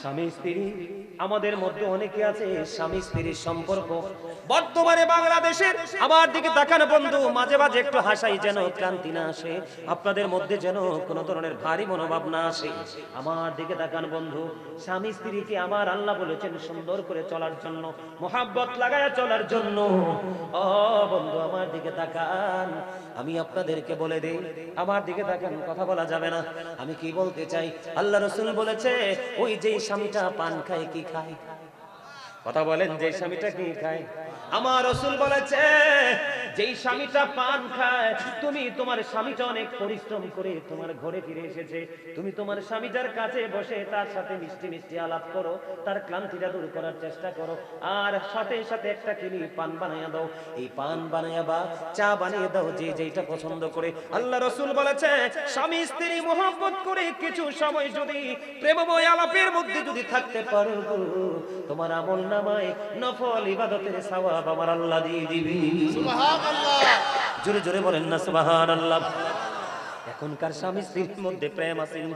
স্বামী স্ত্রী আমাদের মধ্যে অনেকে আছে স্বামী স্ত্রীর সম্পর্ক বর্তমানে বাংলাদেশের আমার দিকে তাকান বন্ধু, মাঝে মাঝে একটু হাসাই যেন ক্লান্তি না আসে, আপনাদের মধ্যে যেন কোনো ধরনের ভারী মনোভাব না আসে। আমার দিকে তাকান বন্ধু, স্বামী স্ত্রীকে আমার আল্লাহ বলেছেন সুন্দর করে চলার জন্য, মোহাব্বত লাগায়া চলার জন্য। ও বন্ধু আমার দিকে তাকান, আমি আপনাদেরকে বলে দেই, আমার দিকে তাকান, কথা বলা যাবে না। আমি কি বলতে চাই, আল্লাহ রাসূল বলেছে ওই যে স্বামীটা পান খায় কি খায়, কথা বলেন, যে স্বামীটা কি খায়? আমার রাসূল বলেছে যেই স্বামীটা পান খায়, তুমি তোমার স্বামীটা অনেক পরিশ্রম করে তোমার ঘরে ফিরে এসেছে, তুমি তোমার স্বামীটার কাছে বসে তার সাথে মিষ্টি মিষ্টি আলাপ করো, তার ক্লান্তিটা দূর করার চেষ্টা করো, আর সাথে সাথে একটা কিলি পান বানাইয়া দাও, এই পান বানাইয়া বা চা বানিয়ে দাও, যে যেটা পছন্দ করে। আল্লাহ রাসূল বলেছে স্বামী স্ত্রী মহব্বত করে কিছু সময় যদি প্রেমময় আলাপের মধ্যে যদি থাকতে পারো, তোমার আমল নামায় নফল ইবাদতের সওয়াব আমার আল্লাহ দিয়ে দিবে। সুবহানাল্লাহ, জোরে জোরে বলেন না সুবহানাল্লাহ। এখনকার স্বামী স্ত্রীর মধ্যে প্রেম আসেনি?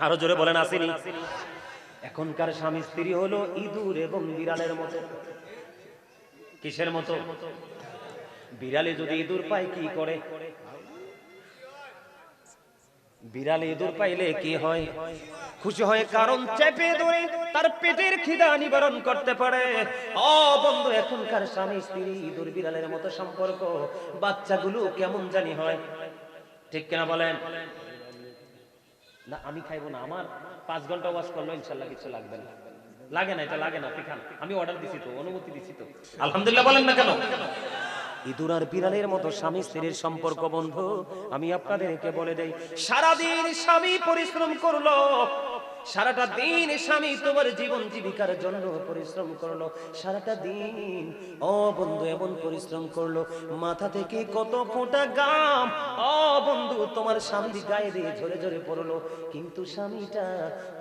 আরো জোরে বলেন আসেনি? এখনকার স্বামী স্ত্রী হলো ইঁদুর এবং বিড়ালের মতো। কিসের মতো? বিড়ালে যদি ইঁদুর পায় কি করে? বিড়ালে ইঁদুর পাইলে কি হয়? খুশি হয়, কারণ চেপে ধরে তার পেটের খিদা নিবারণ করতে পারে। ও বন্ধু, এখনকার স্বামী স্ত্রী ইঁদুর বিড়ালের মতো সম্পর্ক, বাচ্চাগুলো কেমন জানি হয়, ঠিক কিনা বলেন? না আমি খাইবো না, আমার 5 ঘন্টা ওয়াজ করলো ইনশাআল্লাহ কিছু লাগবে না। লাগে না, এটা লাগে না, আপনি খান, আমি অর্ডার দিছি তো, অনুমতি দিছি তো, আলহামদুলিল্লাহ বলেন না কেন? ইঁদুর আর বিড়ালের মতো স্বামী স্ত্রীর সম্পর্ক বন্ধু। আমি আপনাদেরকে বলে দেই, সারাদিন স্বামী পরিশ্রম করলো, সারাটা দিন স্বামী তোমার জীবন জীবিকার জন্য পরিশ্রম করলো, সারাটা দিন ও বন্ধু এমন পরিশ্রম করলো, মাথা থেকে কত ফোঁটা ঘাম ও বন্ধু তোমার স্বামীর গায়ে দিয়ে ঝরে ঝরে পড়লো, কিন্তু স্বামীটা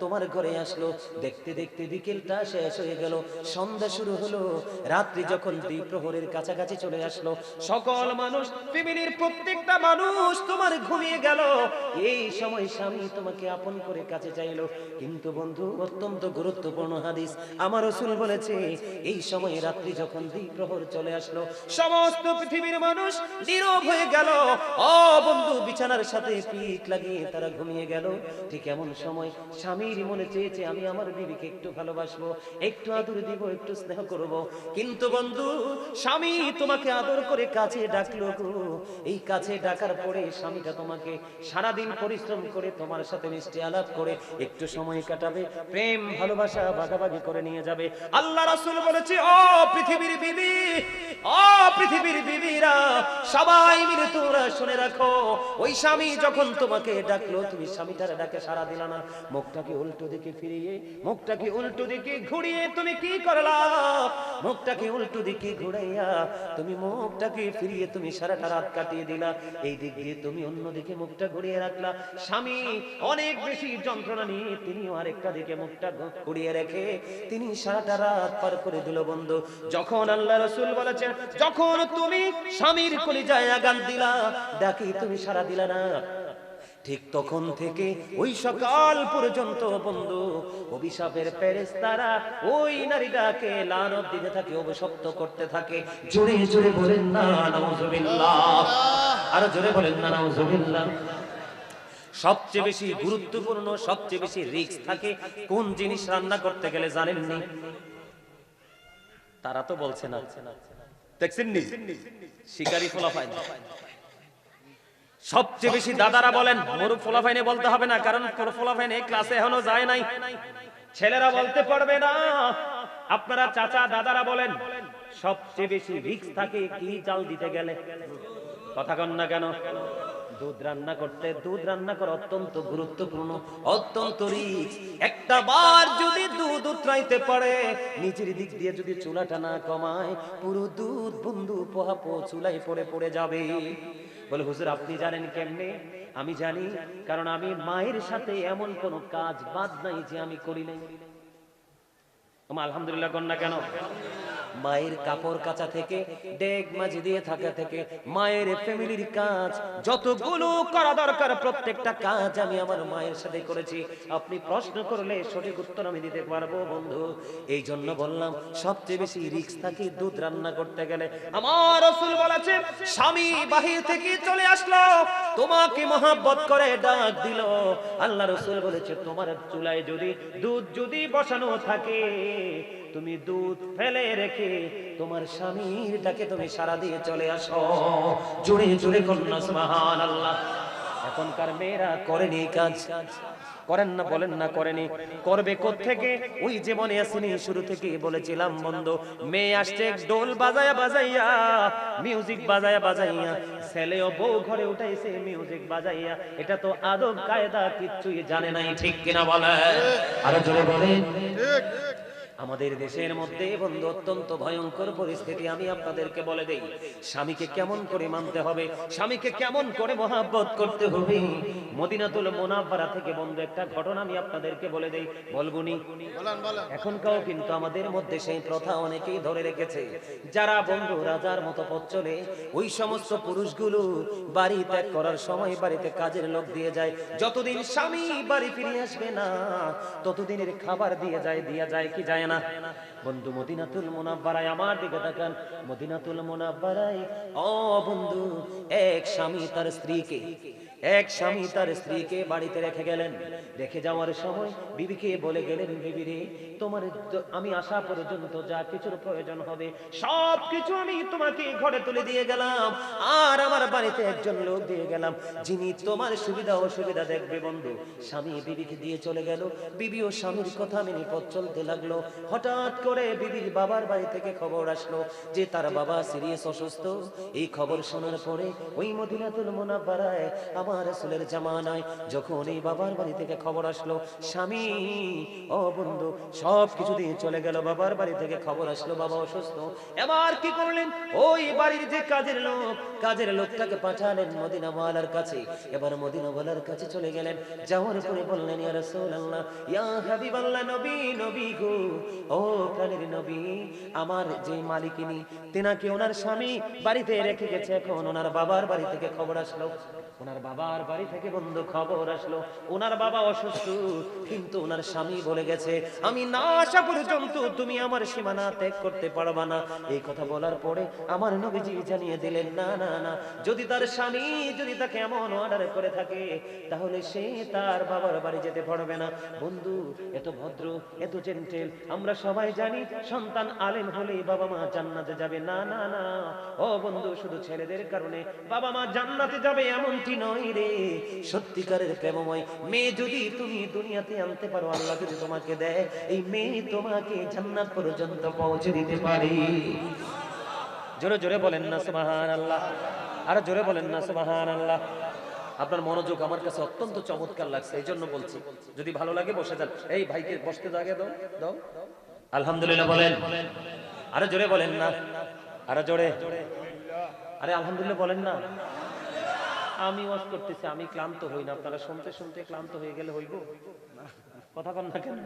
তোমার ঘরে আসলো, দেখতে দেখতে বিকেলটা শেষ হয়ে গেল, সন্ধ্যা শুরু হলো, রাত্রি যখন দ্বিপ্রহরের কাছাকাছি চলে আসলো, সকল মানুষ, পৃথিবীর প্রত্যেকটা মানুষ তোমার ঘুমিয়ে গেল, এই সময় স্বামী তোমাকে আপন করে কাছে চাইলো। কিন্তু বন্ধু, অত্যন্ত গুরুত্বপূর্ণ হাদিস, আমার রাসূল বলেছে এই সময় রাত্রি যখন দ্বিপ্রহর চলে আসলো, সমস্ত পৃথিবীর মানুষ নীরব হয়ে গেল, ও বন্ধু বিছানার সাথে পিঠ লাগিয়ে তারা ঘুমিয়ে গেল, ঠিক এমন সময় স্বামীর মনে চেয়েছে আমি আমার বিবিকে একটু ভালোবাসবো, একটু আদর দিব, একটু স্নেহ করব, কিন্তু বন্ধু স্বামী তোমাকে আদর করে কাছে ডাকলো গো, এই কাছে ডাকার পরে স্বামীটা তোমাকে সারাদিন পরিশ্রম করে তোমার সাথে মিষ্টি আলাপ করে একটু সময় কাটাবে, প্রেম ভালোবাসা ভাগাভাগি করে নিয়ে যাবে। আল্লাহ রাসূল বলেছে ও পৃথিবীর বিবি, ও পৃথিবীর বিবিরা, সবাই মিলে তোমরা শুনে রাখো, ওই স্বামী যখন তোমাকে ডাকলো, তুমি স্বামীটার ডাকে সাড়া দিলা না, মুখটাকে উল্টো দিকে ফিরিয়ে, মুখটাকে উল্টো দিকে ঘুরিয়ে তুমি কি করলা? মুখটাকে উল্টো দিকে ঘুরাইয়া তুমি মুখটাকে ফিরিয়ে তুমি সারাটা রাত কাটিয়ে দিলা, এই দিক দিয়ে তুমি অন্যদিকে মুখটা ঘুরিয়ে রাখলা, স্বামী অনেক বেশি যন্ত্রণা নিয়ে তিনিও আরেকটা দিকে মুখটা ঘুরিয়ে রেখে তিনি সারাটা রাত পার করে দিল। বন্ধু, যখন আল্লাহ রাসূল বলেছেন যখন তুমি স্বামীর কলিজায় আঘাত দিলা, ডাকি তুমি সাড়া দিলা না, ঠিক তখন থেকে ওই সকাল পর্যন্ত বন্ধু অভিশাপের ফেরেশতারা ওই নারীটাকে লানত দিতে থাকে, অভিশপ্ত করতে থাকে। জোরে জোরে বলেন না নাউজুবিল্লাহ, আর জোরে বলেন না নাউজুবিল্লাহ। সবচেয়ে বেশি গুরুত্বপূর্ণ, সবচেয়ে বেশি রিস্ক থাকে কোন জিনিস রান্না করতে গেলে জানেননি? তারা তো বলছে না, দেখছেন নি শিকারি ফলাফাইন, সবচেয়ে বেশি দাদারা বলেন, মরু ফলাফাইনে বলতে হবে না, কারণ ফলাফাইনে ক্লাসে এখনো যায় নাই, ছেলেরা বলতে পারবে না, আপনারা চাচা দাদারা বলেন সবচেয়ে বেশি রিস্ক থাকে কি চাল দিতে গেলে, কথা কন না কেন? দুধ রান্না করতে, দুধ রান্না করা অত্যন্ত গুরুত্বপূর্ণ, অত্যন্ত রিস্ক। একটা বার যদি দুধ উতরাইতে পারে, নিচের দিক দিয়ে যদি চুলাটা না কমায়, পুরো দুধ বন্ধু পোহাপো চুলাই পড়ে পড়ে যাবে। বলে হুজুর আপনি জানেন কেমনে? আমি জানি, কারণ আমি মায়ের সাথে এমন কোন কাজ বাদ নাই যে আমি করি নাই। আলহামদুলিল্লাহ কন না কেন? মায়ের কাপড় কাচা থেকে ডেক মাজি দিয়ে থাকা থেকে মায়ের ফ্যামিলির কাজ যতগুলো করা দরকার প্রত্যেকটা কাজ আমি আমার মায়ের সাথে করেছি। আপনি প্রশ্ন করলে সঠিক উত্তর আমি দিতে পারবো বন্ধু। এই জন্য বললাম সবচেয়ে বেশি রিস্ক থাকে দুধ রান্না করতে গেলে। আমার রাসূল বলেছে স্বামী বাহির থেকে চলে আসলো, তোমাকে মহব্বত করে ডাক দিল, আল্লাহ রাসূল বলেছে তোমার চুলায় দুধ যদি বসানো থাকে, তুমি দুধ ফেলে রেখে তোমার স্বামীর ডাকে তুমি সাড়া দিয়ে চলে আসো। জোরে জোরে কন্যা সুবহানাল্লাহ। এখনকার মেয়েরা করেনি কাজ, করেন না, বলেন না করেনি, করবে কোত্থেকে? ওই যে মনে আসেনি শুরু থেকে বলেছিলাম বন্ধু, মেয়ে আসছে ডোল বাজায়া বাজাইয়া, মিউজিক বাজায়া বাজাইয়া, ছেলেও বউ ঘরে উঠাইছে মিউজিক বাজাইয়া। এটা তো আদব কায়দা কিচ্ছুই জানে নাই, ঠিক কিনা বলে? আরো জোরে বলেন। আমাদের দেশের মধ্যে বন্ধু অত্যন্ত ভয়ঙ্কর পরিস্থিতি। আমি আপনাদেরকে বলে দেই স্বামীকে কেমন করে মানতে হবে, স্বামীকে কেমন করে মহব্বত করতে হবে। মদিনাতুল মুনাওয়ারা থেকে বন্ধু একটা ঘটনা আমি আপনাদেরকে বলে দেই, বলবুনি? এখনকাও কিন্তু আমাদের মধ্যে সেই প্রথা অনেকেই ধরে রেখেছে। যারা বন্ধু রাজার মতো পথ চলে, ওই সমস্ত পুরুষগুলো বাড়ি ত্যাগ করার সময় বাড়িতে কাজের লোক দিয়ে যায়। যতদিন স্বামী বাড়ি ফিরে আসবে না ততদিনের খাবার দিয়ে যায় কি যায় না? বন্ধু মদিনাতুল মুনাওয়ারায় আমার দিকে তাকান, মদিনাতুল মুনাওয়ারায় ও বন্ধু এক স্বামী তার স্ত্রীকে বাড়িতে রেখে গেলেন। রেখে যাওয়ার সময় বিবিকে বলে গেলেন, বিবি রে, তোমার আমি আসা পর্যন্ত যা কিছুর প্রয়োজন হবে সব কিছু আমি তোমাকে ঘরে তুলে দিয়ে গেলাম, আর আমার বাড়িতে একজন লোক দিয়ে গেলাম যিনি তোমার সুবিধা অসুবিধা দেখবে। বন্ধু স্বামী বিবিকে দিয়ে চলে গেল, বিবিও স্বামীর কথা মেনে পথ চলতে লাগলো। হঠাৎ করে বিবির বাবার বাড়ি থেকে খবর আসলো যে তার বাবা সিরিয়াস অসুস্থ। এই খবর শোনার পরে ওই মদিনাতুল মুনাওয়ারায় আমার রাসূলের জামানায় যখন এই বাবার বাড়ি থেকে খবর আসলো স্বামী ও বন্ধু সব কিছু দিয়ে চলে গেল, বাবার বাড়ি থেকে খবর আসলো বাবা অসুস্থ। এবার কি করলেন? ওই বাড়ির যে কাজের লোকটাকে পাঠালেন মদিনাওয়ালার কাছে। এবার মদিনাওয়ালার কাছে চলে গেলেন, যাওয়ার পরে বললেন, ইয়া রাসূলুল্লাহ, ইয়া হাবিবাল্লাহ, নবী গো, ও প্রাণের নবী, আমার যে মালিকিনী তেনাকে ওনার স্বামী বাড়িতে রেখে গেছে। এখন ওনার বাবার বাড়ি থেকে খবর আসলো, ওনার বাবার বাড়ি থেকে বন্ধু খবর আসলো ওনার বাবা অসুস্থ, কিন্তু ওনার স্বামী বলে গেছে আমি না আসা পর্যন্ত তুমি আমার সীমানা ত্যাগ করতে পারবা না। এই কথা বলার পরে আমার নবীজি জানিয়ে দিলেন, না না না, যদি তার স্বামী যদি তাকে এমন অর্ডার করে থাকে তাহলে সে তার বাবার বাড়ি যেতে পারবে না। বন্ধু এত ভদ্র, এত জেন্টেল, আমরা সবাই জানি সন্তান আলেম হলেই বাবা মা জান্নাতে যাবে। না না না ও বন্ধু, শুধু ছেলেদের কারণে বাবা মা জান্নাতে যাবে এমনটি নয় রে। সত্যিকারের প্রেমময় মেয়ে যদি তুমি দুনিয়াতে আনতে পারো, আল্লাহ যদি তোমাকে দেয়, এই মেয়ে তোমাকে জান্নাত পর্যন্ত পৌঁছে দিতে পারে। জোরে জোরে বলেন না সুবহানাল্লাহ, আর জোরে বলেন না সুবহানাল্লাহ। আপনার মনোযোগ আমার কাছে অত্যন্ত চমৎকার লাগছে, এই জন্য বলছি। যদি ভালো লাগে বসে যান। এই ভাইকে বসতে জায়গা দাও। আলহামদুলিল্লাহ বলেন, আরে জোরে বলেন না, আরে জোরে, আরে আলহামদুলিল্লাহ বলেন না। আমি ওয়াজ করতেছি, আমি ক্লান্ত হই না, আপনারা শুনতে শুনতে ক্লান্ত হয়ে গেলে হইব? কথা কন না কেন?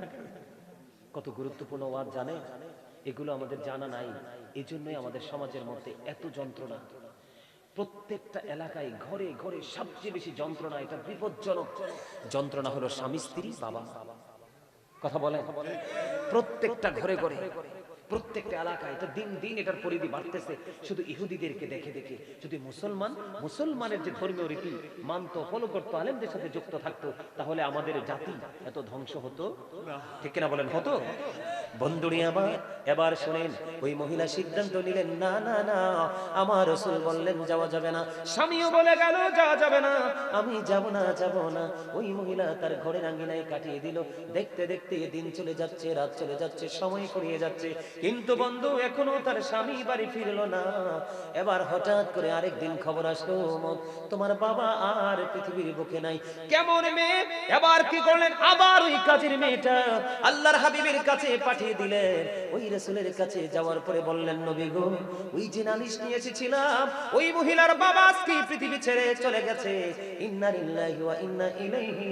কত গুরুত্বপূর্ণ ওয়াজ জানে, এগুলো আমাদের জানা নাই। এই জন্যই আমাদের সমাজের মধ্যে এত যন্ত্রণা। প্রত্যেকটা এলাকায় ঘরে ঘরে সবচেয়ে বেশি যন্ত্রণা, এটা বিপজ্জনক যন্ত্রণা হলো স্বামী স্ত্রী বাবা। কথা বলেন, প্রত্যেকটা ঘরে ঘরে প্রত্যেকটা এলাকায় এটা দিন দিন এটার পরিধি বাড়তেছে। শুধু ইহুদিদেরকে দেখে দেখে যদি মুসলমানের যে ধর্মীয় রীতি মানতো, ফলো করতো, আলেমদের সাথে যুক্ত থাকতো, তাহলে আমাদের জাতি এত ধ্বংস হতো? ঠিক কিনা বলেন, হতো? বন্ধুরি আমার, এবার শুনেন, ওই মহিলা সিদ্ধান্ত নিলেন, না না না, আমার রাসূল বললেন যাওয়া যাবে না। স্বামীও বলে গেল যাওয়া যাবে না, আমি যাব না। ওই মহিলা তার ঘরের আঙ্গিনায় কাটিয়ে দিল। দেখতে দেখতে দিন চলে যাচ্ছে, রাত চলে যাচ্ছে, সময় ফুরিয়ে যাচ্ছে, কিন্তু বন্ধু এখনো তার স্বামী বাড়ি ফিরলো না। এবার হঠাৎ করে আরেকদিন খবর আসলো, তোমার বাবা আর পৃথিবীর বুকে নাই। কেমন মেয়ে? এবার কি করলেন? আবার ওই কাজের মেয়েটা আল্লাহর হাবিবের কাছে পাঠিয়ে দিলেন। ওই রাসূলের কাছে যাওয়ার পরে বললেন, নবী গো, ওই যে নালিশ নিয়ে এসেছিলাম, ওই মহিলার বাবা আজকে পৃথিবী ছেড়ে চলে গেছে। ইন্না লিল্লাহি ওয়া ইন্না ইলাইহি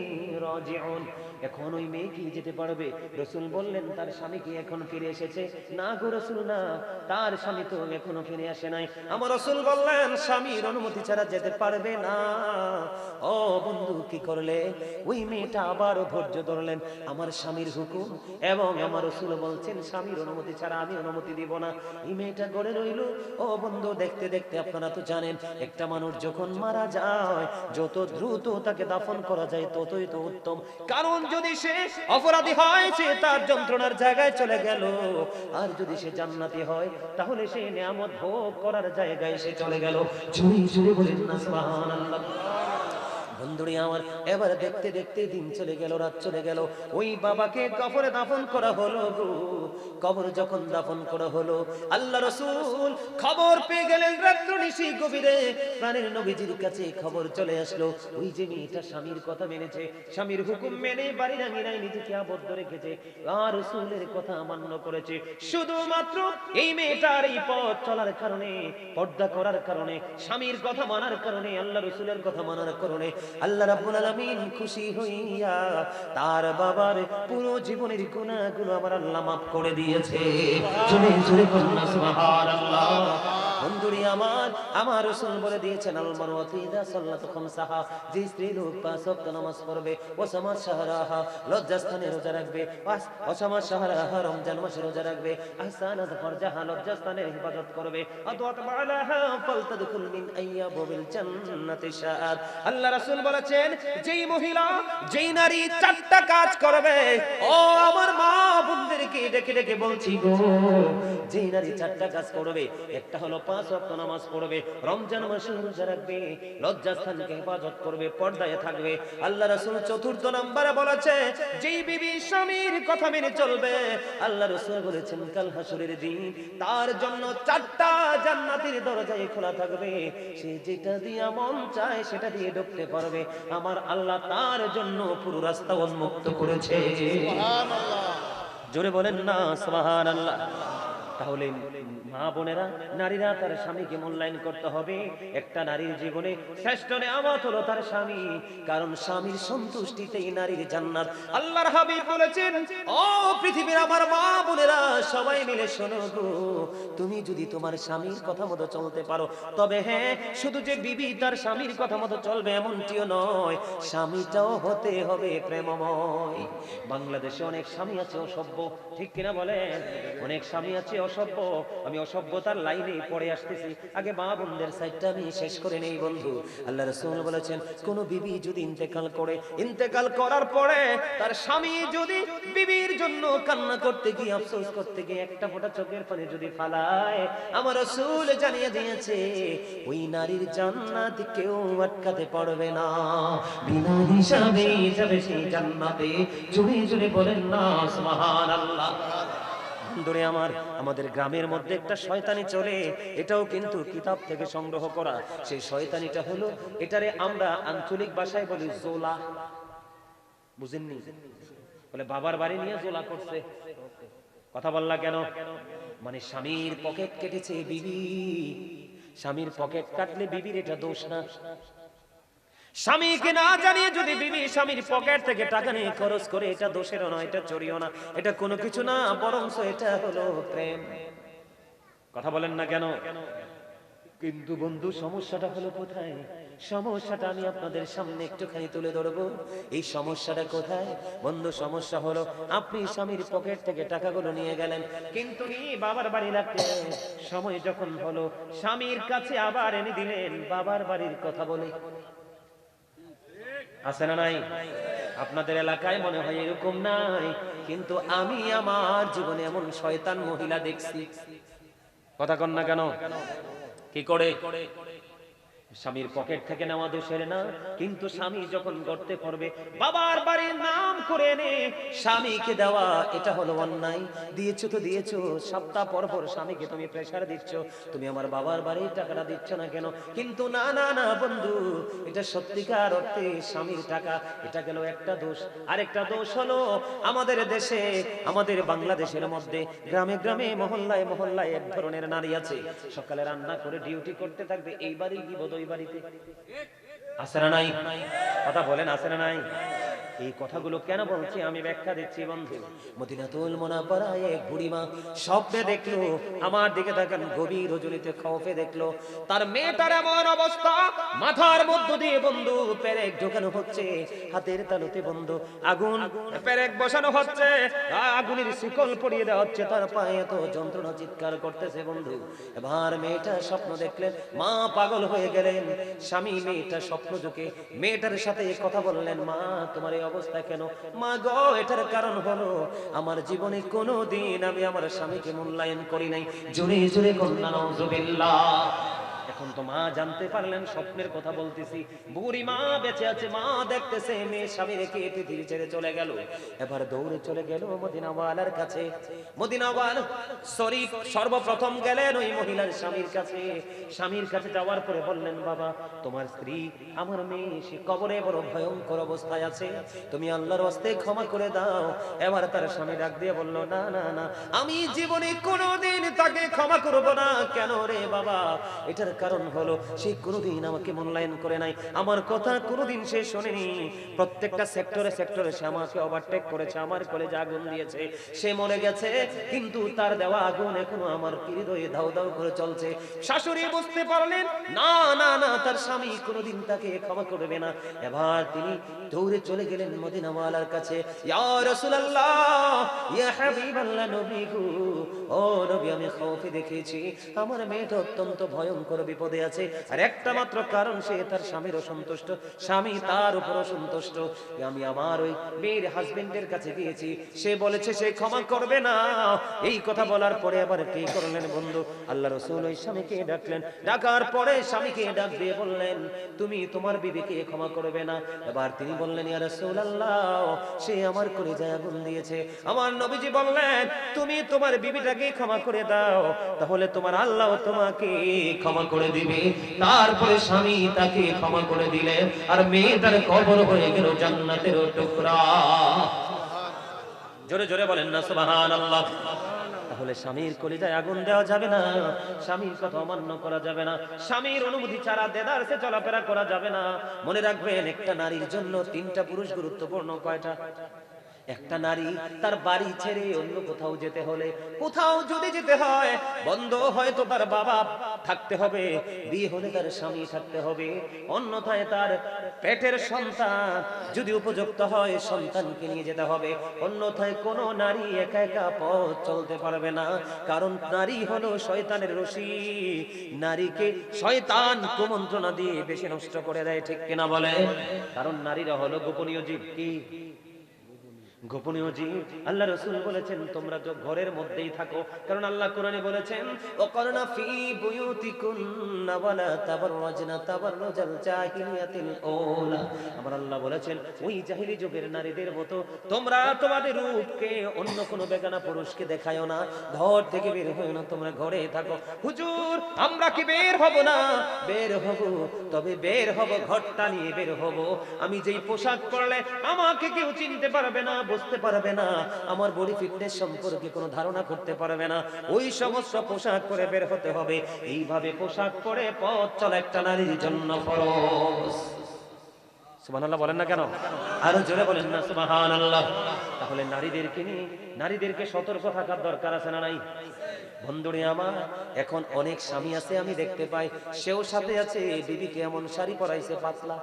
রাজিউন। এখন ওই মেয়ে কি যেতে পারবে? রাসূল বললেন তার স্বামী কি এখন ফিরে এসেছে? না গো রাসূল না, তার স্বামী তো এখনো ফিরে আসে নাই। আমার রাসূল বললেন স্বামীর অনুমতি ছাড়া যেতে পারবে না। ও বন্ধু কি করলে? ওই মেয়েটা আবারও ধৈর্য ধরলেন, আমার স্বামীর হুকুম এবং আমার রাসূল বলছেন স্বামীর অনুমতি ছাড়া আমি অনুমতি দিব না। এই মেয়েটা গড়ে রইল। ও বন্ধু দেখতে দেখতে আপনারা তো জানেন একটা মানুষ যখন মারা যায় যত দ্রুত তাকে দাফন করা যায় ততই তো উত্তম, কারণ যদি সে অপরাধী হয় সে তার যন্ত্রণার জায়গায় চলে গেল, আর যদি সে জান্নাতি হয় তাহলে সে নিয়ামত ভোগ করার জায়গায় সে চলে গেল। জোরে জোরে বলেন না সুবহানাল্লাহ। বন্ধুরে আমার, এবার দেখতে দেখতে দিন চলে গেল, রাত চলে গেল। ওই বাবাকে কবরে দাফন করা হলো গো। কবর যখন দাফন করা হলো, আল্লাহ রাসূল খবর পেয়ে গেলেন রাত্র নিশি গভীরে প্রাণের নবীজির কাছে খবর চলে আসলো ওই যে মেয়েটা স্বামীর কথা মেনেছে, স্বামীর হুকুম মেনে বাড়ির আঙিনায় নিজেকে আবদ্ধ রেখেছে আর রাসূলের কথা মান্য করেছে। শুধুমাত্র এই মেয়েটার এই পথ চলার কারণে, পর্দা করার কারণে, স্বামীর কথা মানার কারণে, আল্লাহ রাসূলের কথা মানার কারণে আল্লাহ রাব্বুল আলামিন খুশি হইয়া তার বাবার পুরো জীবনের গুনাহগুলো আমার আল্লাহ মাফ করে দিয়েছে। জোরে জোরে বলুন সুবহানাল্লাহ। বন্ধুরি আমার রাসূল বলে দিয়েছেন আল মারওয়াতু ইযা সাল্লাতু খামসাহা, যে স্ত্রী লোক 5 ওয়াক্ত নামাজ পড়বে ও সামাজ শাহরাহা, লজ্জাস্থানে রোজা রাখবে, ও সামাজ শাহরাহা, রমজান মাসে রোজা রাখবে, আহসানাত ফারজাহা, লজ্জাস্থানের হিফাজত করবে, আতওয়াত বালাহা ফালতাদখুল মিন আইয়াবিল জান্নাতি শাআত। আল্লাহ রাসূল বলেছেন যেই মহিলা যেই নারী 4টা কাজ করবে, ও আমার মা বোনদেরকে ডেকে ডেকে বলছি গো, যেই নারী 4টা কাজ করবে, একটা হলো 5 ওয়াক্ত নামাজ পড়বে, রমজান মাসে রোজা রাখবে, লজ্জাস্থানকে হেফাজত করবে, পর্দায় থাকবে। আল্লাহ রাসূল 4র্থ নম্বরে বলেছে যেই বিবি স্বামীর কথা মেনে চলবে, আল্লাহ রাসূল বলেছেন কাল হাসরের দিন তার জন্য 4টা জান্নাতের দরজায় খোলা থাকবে, সে যেটা দিয়ে মন চায় সেটা দিয়ে ঢুকতে পারবে। আমার আল্লাহ তার জন্য পুরো রাস্তা উন্মুক্ত করেছে। সুবহানাল্লাহ। জোরে বলেন না সুবহানাল্লাহ। তাহলে মা বোনেরা, নারীরা তার স্বামীকে মূল্যায়ন করতে হবে। একটা নারীর জীবনে শ্রেষ্ঠ নেয়ামত হলো তার স্বামী, কারণ স্বামীর সন্তুষ্টিতেই নারীর জান্নাত। আল্লাহর হাবিব বলেছেন ও পৃথিবীর আমার মা বোনেরা সবাই মিলে শোনো গো, তুমি যদি তোমার স্বামীর কথা মতো চলতে পারো, তবে হ্যাঁ শুধু যে বিবি তার স্বামীর কথা মতো চলবে এমনটিও নয়, স্বামীটাও হতে হবে প্রেমময়। বাংলাদেশে অনেক স্বামী আছে অসভ্য, ঠিক কিনা বলেন? অনেক স্বামী আছে অসভ্য। আমি অসভ্যতার লাইনে পড়ে আসতেছি, আগে মা বোনদের সাইডটা আমি শেষ করে নেই বন্ধু। আল্লাহ রাসূল বলেছেন কোন বিবি যদি ইন্তেকাল করে, ইন্তেকাল করার পরে তার স্বামী যদি বিবির জন্য কান্না করতে গিয়ে, আফসোস করতে গিয়ে একটা ফোঁটা চোখের পানি যদি ফালায়, আমার রাসূল জানিয়ে দিয়েছে ওই নারীর জান্নাত কেউ আটকাতে পারবে না, বিনা হিসাবে যাবে সেই জান্নাতে। জুড়ে জুড়ে বলেন না সুবহানাল্লাহ। বন্ধুরে আমার, আমাদের গ্রামের মধ্যে একটা শয়তানি চলে, এটাও কিন্তু কিতাব থেকে সংগ্রহ করা। সেই শয়তানিটা হলো, এটারে আমরা আঞ্চলিক ভাষায় বলি জোলা। বুঝেননি? বলে বাবার বাড়ি নিয়ে জোলা করছে। কথা বললা কেন? মানে স্বামীর পকেট কেটেছে বিবি। স্বামীর পকেট কাটলে বিবির এটা দোষ না। স্বামীকে না জানিয়ে যদি বিবি স্বামীর পকেট থেকে টাকা নিয়ে খরচ করে, এটা দোষেরও না, এটা চোরিও না, এটা কোনো কিছু না, বরং এটা হলো প্রেম। কথা বলেন না কেন? কিন্তু বন্ধু সমস্যাটা হলো কোথায়? সমস্যাটা আমি আপনাদের সামনে একটুখানি তুলে ধরবো। এই সমস্যাটা কোথায় বন্ধু? সমস্যা হলো আপনি স্বামীর পকেট থেকে টাকাগুলো নিয়ে গেলেন, কিন্তু বাবার বাড়ি রাখতে সময় যখন হলো স্বামীর কাছে আবার এনে দিলেন বাবার বাড়ির কথা বলে। আছে না নাই? আপনাদের এলাকায় মনে হয় এরকম নাই, কিন্তু আমি আমার জীবনে এমন শয়তান মহিলা দেখছি। কথা কন না কেন? কি করে? স্বামীর পকেট থেকে নেওয়া দোষের না, কিন্তু স্বামী যখন গর্তে পড়বে বাবার বাড়ির নাম করে এনে স্বামীকে দেওয়া, এটা হলো অন্যায়। দিয়েছো তো দিয়েছো, সপ্তাহ পর পর স্বামীকে তুমি প্রেসার দিচ্ছ, তুমি আমার বাবার বাড়ির টাকাটা দিচ্ছ না কেন? কিন্তু না না না বন্ধু, এটা সত্যিকার অর্থে স্বামীর টাকা। এটা গেল একটা দোষ। আরেকটা দোষ হলো আমাদের দেশে, আমাদের বাংলাদেশের মধ্যে গ্রামে গ্রামে মহল্লায় মহল্লায় এক ধরনের নারী আছে, সকালে রান্না করে ডিউটি করতে থাকবে, এই বাড়ি কি বোধ ওই বাড়িতে। আছে না নাই? কথা বলেন, আছে না নাই? এই কথাগুলো কেন বলছি আমি ব্যাখ্যা দিচ্ছি বন্ধু। মদিনাতুল মুনাওয়ারায় এক বুড়িমা স্বপ্নে দেখলো, আমার দিকে তাকান, গভীর রজনীতে খৌফে দেখলো তার মেয়েটার এমন অবস্থা, মাথার মধ্য দিয়ে বন্ধু পেরেক ঢোকানো হচ্ছে, হাতের তালুতে বন্ধু আগুন পেরেক বসানো হচ্ছে, আগুনের শিকল পরিয়ে দেওয়া হচ্ছে, তার পায়ে এত যন্ত্রণা, চিৎকার করতেছে বন্ধু। এবার মেয়েটা স্বপ্ন দেখলেন, মা পাগল হয়ে গেলেন। স্বামী মেয়েটা স্বপ্ন যোগে মেয়েটার সাথে কথা বললেন, মা তোমার এই অবস্থা কেন? মা গো, এটার কারণ হলো আমার জীবনে কোনোদিন আমি আমার স্বামীকে মূল্যায়ন করি নাই। জোরে জোরে কন্যা নাউজুবিল্লাহ। এখন তো মা জানতে পারলেন স্বপ্নের কথা বলতেছি, বুড়ি মা বেঁচে আছে, মা দেখতেছে মেয়ে স্বামী রেখে পৃথিবী ছেড়ে চলে গেল। এবার দৌড়ে চলে গেল মদিনাওয়ালার কাছে। মদিনাওয়ালা শরীফ সর্বপ্রথম গেলেন ওই মহিলার স্বামীর কাছে। স্বামীর কাছে যাওয়ার পরে বললেন, বাবা তোমার স্ত্রী আমার মেয়ে সে কবরে বড় ভয়ঙ্কর অবস্থায় আছে, তুমি আল্লাহর ওয়াস্তে ক্ষমা করে দাও। এবার তার স্বামী ডাক দিয়ে বলল, না না না, আমি জীবনে কোনোদিন তাকে ক্ষমা করব না। কেন রে বাবা? এটার কারণ হলো সে কোনোদিন আমাকে মূল্যায়ন করে নাই, আমার কথা কোনোদিন সে শোনেনি। প্রত্যেকটা সেক্টরে সেক্টরে সে আমাকে ওভারটেক করেছে, আমার কলেজে আগুন দিয়েছে, সে মরে গেছে, কিন্তু তার দেওয়া আগুন এখনো আমার হৃদয়ে দাউ দাউ করে চলছে। শাশুড়ি বুঝতে পারলেন না না না, তার স্বামী কোনোদিন তাকে ক্ষমা করবে না। এবার তিনি দৌড়ে চলে গেলেন মদিনাওয়ালার কাছে। ইয়া রাসূলুল্লাহ, ইয়া হাবিবাল্লাহ, নবী গো, ও নবী, আমি খৌফে দেখেছি আমার মেয়েটা অত্যন্ত ভয়ঙ্কর বিপদে আছে, আর একটা মাত্র কারণ সে তার স্বামীর অসন্তুষ্ট, স্বামী তার উপর অসন্তুষ্ট। আমি আমার ওই মেয়ের হাজবেন্ডের কাছে গিয়েছি, সে বলেছে সে ক্ষমা করবে না। এই কথা বলার পরে আবার কি করলেন বন্ধু? আল্লাহ রাসূল ওই স্বামীকে ডাকলেন, ডাকার পরে স্বামীকে ডাক দিয়ে বললেন, তুমি তোমার বিবিকে ক্ষমা করবে না? এবার তিনি বললেন, ইয়া রাসূলুল্লাহ, সে আমার কলিজায় আগুন দিয়েছে। আমার নবীজি বললেন, তুমি তোমার বিবিটাকে ক্ষমা করে দাও, তাহলে তোমার আল্লাহ তোমাকে ক্ষমা করে দিবে। তারপরে স্বামী তাকে ক্ষমা করে দিলেন, আর মেয়ে তার কবর হয়ে গেল জান্নাতের টুকরা। জোরে জোরে বলেন না সুবহানাল্লাহ। তাহলে স্বামীর কলিজায় আগুন দেওয়া যাবে না, স্বামীর কথা অমান্য করা যাবে না, স্বামীর অনুমতি ছাড়া দেদারসে চলাফেরা করা যাবে না। মনে রাখবেন, একটা নারীর জন্য তিনটা পুরুষ গুরুত্বপূর্ণ। কয়টা? একটা নারী তার বাড়ি ছেড়ে অন্য কোথাও যেতে হলে, কোথাও যদি যেতে হয়, বন্ধ হয়তো তার বাবা থাকতে হবে, বিয়ে হলে তার স্বামী থাকতে হবে, অন্যথায় তার পেটের সন্তান যদি উপযুক্ত হয় সন্তানকে নিয়ে যেতে হবে, অন্যথায় কোনো নারী একা একা পথ চলতে পারবে না। কারণ নারী হলো শয়তানের রশি, নারীকে শয়তান কুমন্ত্রণা দিয়ে বেশি নষ্ট করে দেয়, ঠিক কিনা বলে? কারণ নারীরা হলো গোপনীয় জীব। কি গোপনীয় জীব? আল্লাহ রাসূল বলেছেন তোমরা তো ঘরের মধ্যেই থাকো, কারণ আল্লাহ কোরআনে বলেছেন, ওয়াকারনা ফি বুয়ুতিকুন্না ওয়ালা তাবাররাজনা তাবাররুজাল জাহিলিয়াতিল আউলা। আমার আল্লাহ বলেছেন, ওই জাহিলি যুগের নারীদের মতো তোমরা তোমাদের রূপকে অন্য কোনো বেগানা পুরুষকে দেখায়ও না, ঘর থেকে বের হয়ো না, তোমরা ঘরে থাকো। হুজুর, আমরা কি বের হব না? বের হব, তবে বের হব ঘরটা নিয়ে বের হব। আমি যেই পোশাক পরলে আমাকে কেউ চিনতে পারবে না, বুঝতে পারবে না, আমার বডি ফিটনেস সম্পর্কে কোনো ধারণা করতে পারবে না, ওই সমস্ত পোশাক পরে বের হতে হবে। এইভাবে পোশাক পরে পথ চলা একটা নারীর জন্য ফরজ। সুবহানাল্লাহ বলেন না কেন? আরো জোরে বলেন না সুবহানাল্লাহ। তাহলে নারীদেরকে নিয়ে নারীদেরকে সতর্ক থাকার দরকার আছে না নাই? বন্ধুরে আমার, এখন অনেক স্বামী আছে আমি দেখতে পাই, সেও সাথে আছে, বিবিকে এমন শাড়ি পরাইছে পাতলা,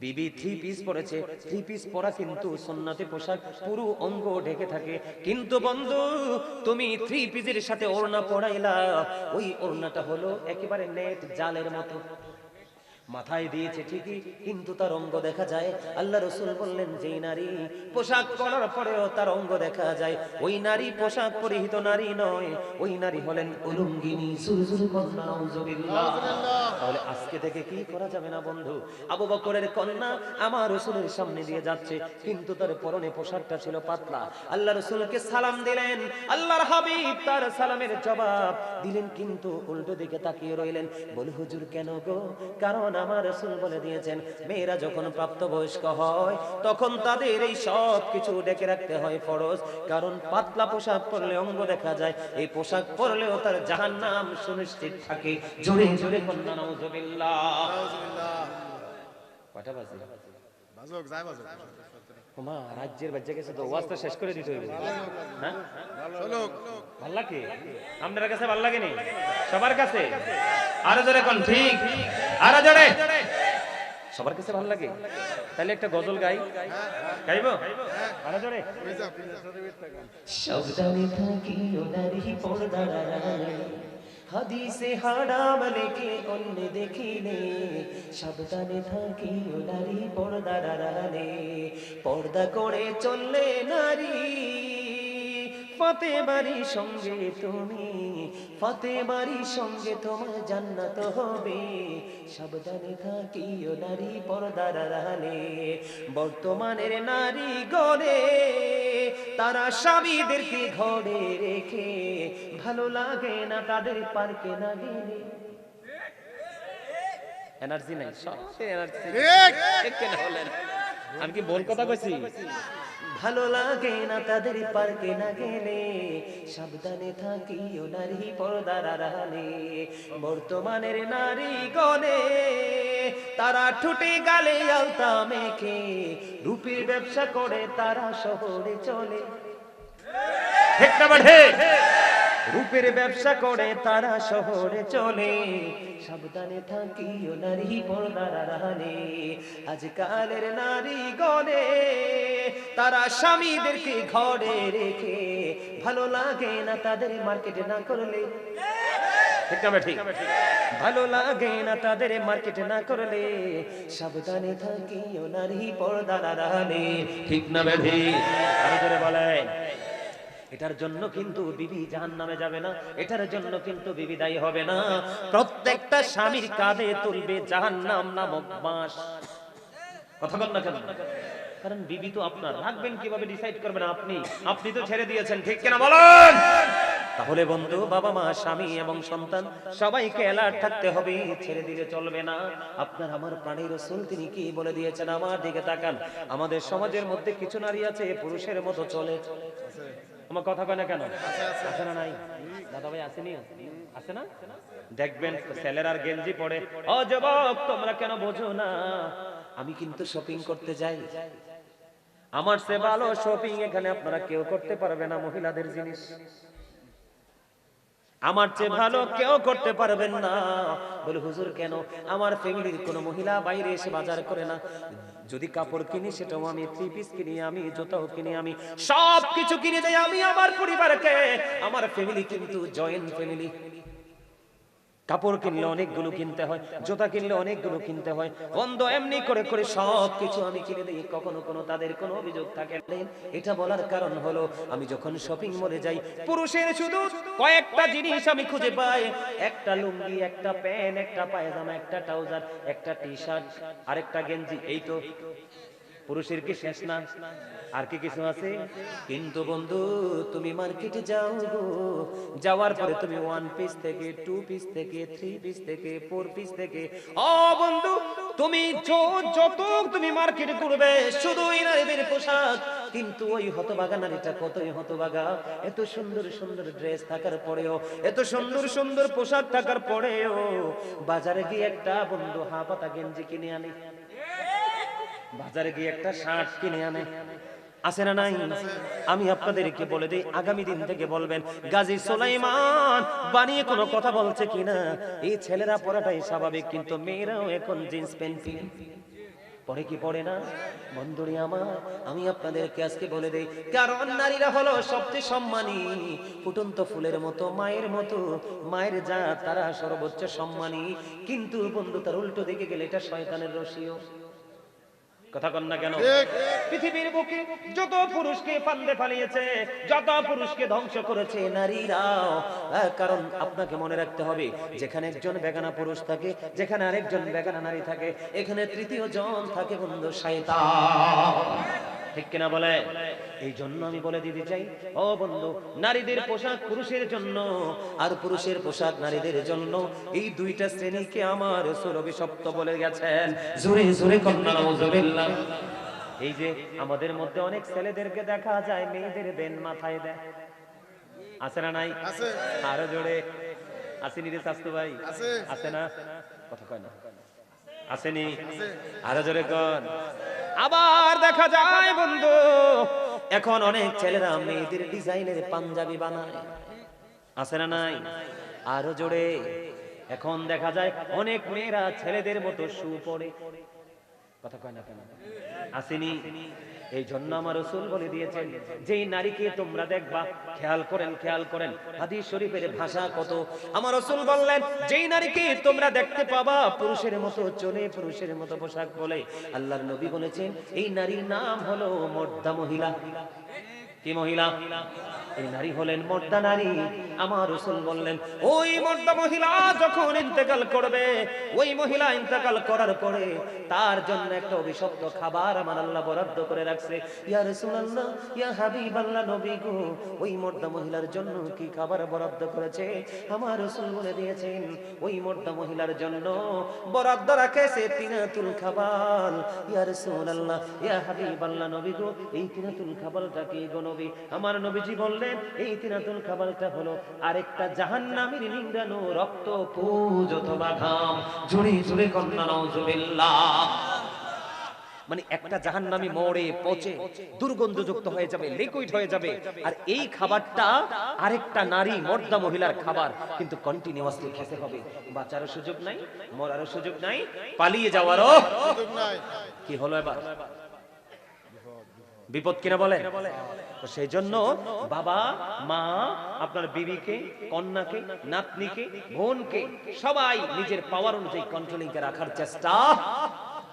বিবি থ্রি পিস পরেছে, থ্রি পিস পরা কিন্তু সুন্নতি পোশাক, পুরো অঙ্গ ঢেকে থাকে, কিন্তু বন্ধু তুমি থ্রি পিসের সাথে ওড়না পরাইলা, ওই ওড়নাটা হলো একেবারে নেট জালের মতো, মাথায় দিয়েছে ঠিকই, কিন্তু তার অঙ্গ দেখা যায়। আল্লাহ রাসূল বললেন, যেই নারী পোশাক পরার পরেও তার অঙ্গ দেখা যায়, ওই নারী পোশাক পরিহিত নারী নয়, ওই নারী হলেন উলঙ্গিনী। সুরসুর কন্যা, নাউজুবিল্লাহ। তাহলে আজকে থেকে কি করা যাবে না বন্ধু? আবু বকরের কন্যা আমার রাসূলের সামনে দিয়ে যাচ্ছে, কিন্তু তার পরনে পোশাকটা ছিল পাতলা। আল্লাহ রাসূলকে সালাম দিলেন, আল্লাহর হাবিব তার সালামের জবাব দিলেন, কিন্তু উল্টো দিকে তাকিয়ে রইলেন। বলে, হুজুর কেন গো? কারণ আমার রাসূল বলে দিয়েছেন, মেয়েরা যখন প্রাপ্তবয়স্ক হয় তখন তাদের এই সব কিছু ঢেকে রাখতে হয়, ফরজ। কারণ পাতলা পোশাক পরলে অঙ্গ দেখা যায়, এই পোশাক পরলেও তার জাহান্নাম সুনিশ্চিত থাকে। জোরে জোরে কন্যা নাউজুবিল্লাহ। কয়টা বাজে? ওমা রাজ্যের বাচ্চা গেছে তো ওয়াজটা শেষ করে দিতে হইবে হ্যাঁ ভাল লাগে আপনার কাছে ভাল লাগেনি সবার কাছে আরো জোরে কোন ঠিক আরো জোরে সবার কাছে ভাল লাগে তাহলে একটা গজল গাই গাইবো আরো জোরে সাবধানে থাকি ওনারি পর্দার আড়ালে হাদিসে হারাম লেখে অন্য দেখিলে সাবধানে থাকি ওনারি পর্দার আড়ালে পর্দা করে চললে নারী ফাতেমারি সঙ্গে তুমি ফাতেমারি সঙ্গে তোমার জান্নাত হবে সাবধানে থাকিও নারী পর্দার আড়ালে বর্তমানের নারী গণে তারা স্বামীদেরকে ঘরে রেখে ভালো লাগে না তাদের পার্কে না গেলে এনার্জি নাই সব এনার্জি ঠিক কেন হলেন আমি কি বল কথা কইছি ভালো লাগে না তাদের পার্কে না গেলে সাবধানে থাকিও নারী পর্দার আড়ালে বর্তমানের নারী গণে তারা ঠুটে গালে আলতা মেখে রূপের ব্যবসা করে তারা শহরে চলে ঠিক না বাড়ে রূপের ব্যবসা করে তারা শহরে চলে সাবধানে থাকিও নারী পর্দার আড়ালে আজকালের নারী গণে তারা স্বামীদেরকে ঘরে রেখে ভালো লাগে না তাদের মার্কেটে না করলে ঠিক না ঠিক ভালো লাগে না তাদের মার্কেটে না করলে সাবধানে থাকিও নারী পর্দার আড়ালে ঠিক না বেঠি আরো জোরে বলেন এটার জন্য কিন্তু বিবি জাহান্নামে যাবে না এটার জন্য কিন্তু বিবি দায়ী হবে না প্রত্যেকটা স্বামীর কাঁধে তুলবে জাহান্নাম নামক বাঁশ কথা বল না কেন কারণ বিবি তো আপনার রাখবেন কিভাবে ডিসাইড করবেন আপনি তো ছেড়ে দিয়েছেন ঠিক কিনা বলেন তাহলে বন্ধু বাবা মা স্বামী এবং সন্তান সবাইকে অ্যালার্ট থাকতে হবে ছেড়ে দিলে চলবে না আপনার আমার প্রাণের রাসূল তিনি কি বলে দিয়েছেন আমার দিকে তাকান আমাদের সমাজের মধ্যে কিছু নারী আছে পুরুষের মতো চলে আমার কথা কয় না কেন আছে না নাই দাদা ভাই আসেনি আছে না দেখবেন ছেলের আর গেঞ্জি পরে ও যুবক তোমরা কেন বোঝো না আমি কিন্তু শপিং করতে যাই আমার সে ভালো শপিং এখানে আপনারা কেউ করতে পারবে না মহিলাদের জিনিস আমার চেয়ে ভালো কেউ করতে পারবেন না বলে হুজুর কেন আমার ফ্যামিলির কোনো মহিলা বাইরে এসে বাজার করে না যদি কাপড় কিনি সেটাও আমি থ্রি পিস কিনি আমি জুতাও কিনি আমি সব কিছু কিনে দেই আমি আমার পরিবারকে আমার ফ্যামিলি কিন্তু জয়েন্ট ফ্যামিলি কাপড় কিনলে অনেকগুলো কিনতে হয় জুতা কিনলে অনেকগুলো কিনতে হয় বন্ধ এমনি করে করে সব কিছু আমি কিনে দেই কখনো কোনো তাদের কোনো অভিযোগ থাকে না এটা বলার কারণ হলো আমি যখন শপিং মলে যাই পুরুষের শুধু কয়েকটা জিনিস আমি খুঁজে পাই একটা লুঙ্গি একটা প্যান্ট একটা পায়জামা একটা ট্রাউজার একটা টি-শার্ট আর একটা গেঞ্জি এই তো পুরুষের কি শেষ না আর কি কিছু আছে কিন্তু বন্ধু তুমি মার্কেটে যাও গো যাওয়ার পরে তুমি ওয়ান পিস থেকে টু পিস থেকে থ্রি পিস থেকে ফোর পিস থেকে ও বন্ধু তুমি যত তুমি মার্কেটে ঘুরবে শুধু নারীদের পোশাক কিন্তু ওই হতভাগা নারীটা কতই হতভাগা এত সুন্দর সুন্দর ড্রেস থাকার পরেও এত সুন্দর সুন্দর পোশাক থাকার পরেও বাজারে গিয়ে একটা বন্ধু হাফাতা গেঞ্জি কিনে আনে বাজারে গিয়ে একটা শার্ট কিনে আনে আছে না নাই আমি আপনাদেরকে বলে দেই আগামী দিন থেকে বলবেন গাজী সুলাইমান বানিয়ে কোনো কথা বলছে কিনা এই ছেলেরা পরাটাই স্বাভাবিক কিন্তু মেয়েরাও এখন জিন্স প্যান্ট কিনে পরে কি পড়ে না বন্ধুরি আমার আমি আপনাদেরকে আজকে বলে দেই কারণ নারীরা হলো সবচেয়ে সম্মানী ফুটন্ত ফুলের মতো মায়ের জাত তারা সর্বোচ্চ সম্মানী কিন্তু বন্ধু তার উল্টো দিকে গেলে এটা শয়তানের রশিও কথা কন না কেন পৃথিবীর বুকে যত পুরুষকে ফান্দে ফালিয়েছে যত পুরুষকে ধ্বংস করেছে নারীরাও কারণ আপনাকে মনে রাখতে হবে যেখানে একজন বেগানা পুরুষ থাকে যেখানে আরেকজন বেগানা নারী থাকে এখানে তৃতীয় জন থাকে বন্ধু শয়তান ঠিক কিনা বলে এই জন্য আমি বলে দিতে চাই ও বন্ধু নারীদের পোশাক পুরুষের জন্য আর পুরুষের পোশাক নারীদের জন্য এই দুইটা শ্রেণীকে আমার রাসূল অভিশপ্ত বলে গেছেন জোরে জোরে কন্যা নাউজুবিল্লাহ এই যে আমাদের মধ্যে অনেক ছেলেদেরকে দেখা যায় মেয়েদের বেন মাথায় দেয় আছে না নাই আছে আরো জোরে আসেনি রে শাস্তু ভাই আছে না কথা কয় না আসেনি আরো জোরে কোন আবার দেখা যায় বন্ধু এখন অনেক ছেলেরা মেয়েদের ডিজাইনের পাঞ্জাবি বানায়, আছে না নাই? আরো জোরে, এখন দেখা যায় অনেক মেয়েরা ছেলেদের মতো শু পরে, কথা কয় না কেন? আসেনি? এই জন্য আমার রাসূল বলে দিয়েছেন, যেই নারীকে তোমরা দেখবা, খেয়াল করেন হাদিস শরীফের ভাষা কত। আমার রাসূল বললেন, যেই নারীকে তোমরা দেখতে পাবা পুরুষের মতো চলে, পুরুষের মতো পোশাক পরে, আল্লাহর নবী বলেছেন এই নারীর নাম হলো মর্দা মহিলা। কি মহিলা? এই নারী হলেন মর্দা নারী। আমার রাসূল বললেন, ওই মর্দা মহিলা যখন ইন্তেকাল করবে, ওই মহিলা ইন্তেকাল করার পরে তার জন্য একটা অভিশপ্ত খাবার আমার আল্লাহ বরাদ্দ করে রাখছে। ইয়া রাসূলুল্লাহ, ইয়া হাবিবাল্লাহ, নবী গো, ওই মর্দা মহিলার জন্য কি খাবার বরাদ্দ করেছে? আমার রাসূল বলে দিয়েছেন, ওই মর্দা মহিলার জন্য বরাদ্দ রাখেছে তিনাতুল খাবার। ইয়া রাসূলুল্লাহ, ইয়া হাবিবাল্লাহ, নবী গো, এই তিনাতুল খাবারটা কি গো নবী? আমার নবীজি বললেন, এই তিনাতুল খাবারটা হলো আরেকটা জাহান্নামীর নিংড়ানো রক্ত, পুজ অথবা ঘাম। জুড়ে জুড়ে কন্যা নাউজুবিল্লাহ। মানে একটা জাহান্নামী মরে পচে দুর্গন্ধযুক্ত হয়ে যাবে, লিকুইড হয়ে যাবে, আর এই খাবারটা আরেকটা নারী মর্দা মহিলার খাবার, কিন্তু কন্টিনিউয়াসলি খেতে হবে। বাঁচারও সুযোগ নাই, মরারও সুযোগ নাই, পালিয়ে যাওয়ারও সুযোগ নাই। কি হলো এবার? বিপদ কিনা বলে। তো সেই জন্য বাবা মা আপনার বিবিকে, কন্যাকে, নাতনিকে, বোনকে সবাই নিজের পাওয়ার অনুযায়ী কন্ট্রোলিং এ রাখার চেষ্টা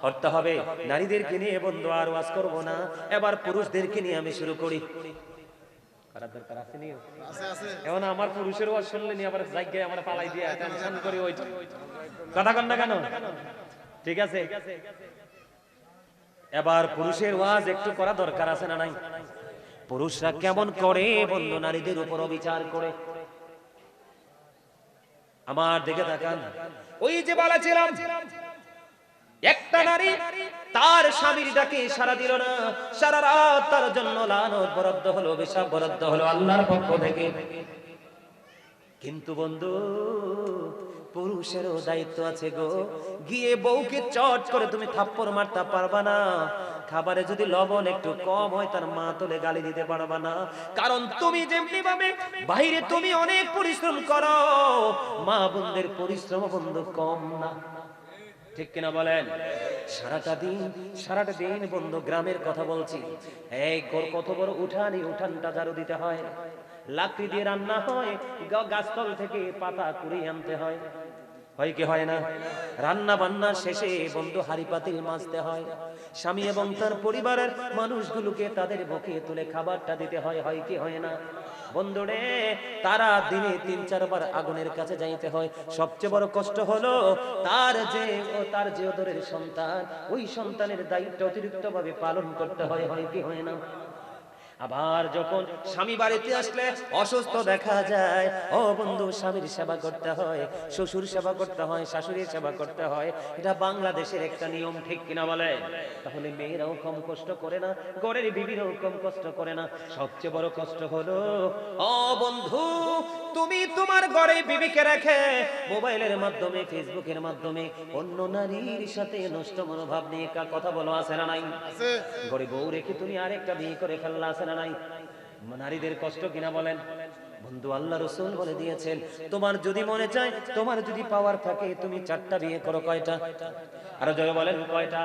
করতে হবে। নারীদেরকে নিয়ে বন্ধু আর ওয়াজ করব না, এবার পুরুষদেরকে নিয়ে আমি শুরু করি। করার দরকার আছে নি? আছে আছে। এখন আমার পুরুষের ওয়াজ শুনলে নি আবার জায়গায় আমরা পালাই দিয়ে টেনশন করি, ওই কথা কন না কেন? ঠিক আছে, এবার পুরুষের ওয়াজ একটু করা দরকার আছে না নাই? পুরুষরা কেমন করে বন্ধু নারীদের উপর বিচার করে? আমার দিকে তাকান। ওই যে বলেছিলাম, একটা নারী তার স্বামীর ডাকে সাড়া দিল না, সারা রাত তার জন্য লানত বরাদ্দ হলো, অভিশাপ বরাদ্দ হলো আল্লাহর পক্ষ থেকে। কিন্তু বন্ধু পুরুষেরও দায়িত্ব আছে গো। গিয়ে বউকে চট করে তুমি থাপ্পড় মারতে পারবা না। খাবারে যদি লবণ একটু কম হয় তার মা তোলে গালি দিতে পারবা না, কারণ তুমি যেমনি ভাবে বাইরে তুমি অনেক পরিশ্রম করো, মা বোনদের পরিশ্রম বন্ধু কম না, ঠিক কিনা বলেন? সারাটা দিন বন্ধু গ্রামের কথা বলছি, এই কত বড় উঠান, এই উঠানটা ঝাড়ু দিতে হয়, লাকড়ি দিয়ে রান্না হয়, গাছতল থেকে পাতা কুড়িয়ে আনতে হয়, হয় কি হয় না? রান্না বান্না শেষে বন্ধু হাড়ি পাতিল মাজতে হয়, স্বামী এবং তার পরিবারের মানুষগুলোকে তাদের মুখে তুলে খাবারটা দিতে হয়, হয় কি হয় না? বন্ধুরে, তারা দিনে ৩-৪ বার আগুনের কাছে যাইতে হয়। সবচেয়ে বড় কষ্ট হলো তার যে ওদরের সন্তান, ওই সন্তানের দায়িত্ব অতিরিক্ত ভাবে পালন করতে হয়, হয় কি হয় না? আবার যখন স্বামী বাড়িতে আসলে অসুস্থ দেখা যায়, ও বন্ধু স্বামীর সেবা করতে হয়, শ্বশুর সেবা করতে হয়, শাশুড়ির সেবা করতে হয়। এটা বাংলাদেশের একটা নিয়ম, ঠিক কিনা বলে? তাহলে মেয়েরাও কম কষ্ট করে না, ঘরের বিবিরাও কম কষ্ট করে না। সবচেয়ে বড় কষ্ট হলো, ও বন্ধু তুমি তোমার ঘরে বিবিকে রেখে মোবাইলের মাধ্যমে, ফেসবুকের মাধ্যমে অন্য নারীর সাথে নষ্ট মনোভাব নিয়ে কথা বলো, আছে না নাই? ঘরে বউ রেখে তুমি আরেকটা বিয়ে করে ফেললা, আছে না নাই? নারীদের কষ্ট কিনা বলেন বন্ধু? আল্লাহ রাসূল বলে দিয়েছেন, তোমার যদি মনে চায়, তোমার যদি পাওয়ার থাকে, তুমি 4টা বিয়ে করো। কয়টা? আরো জোরে বলেন, কয়টা?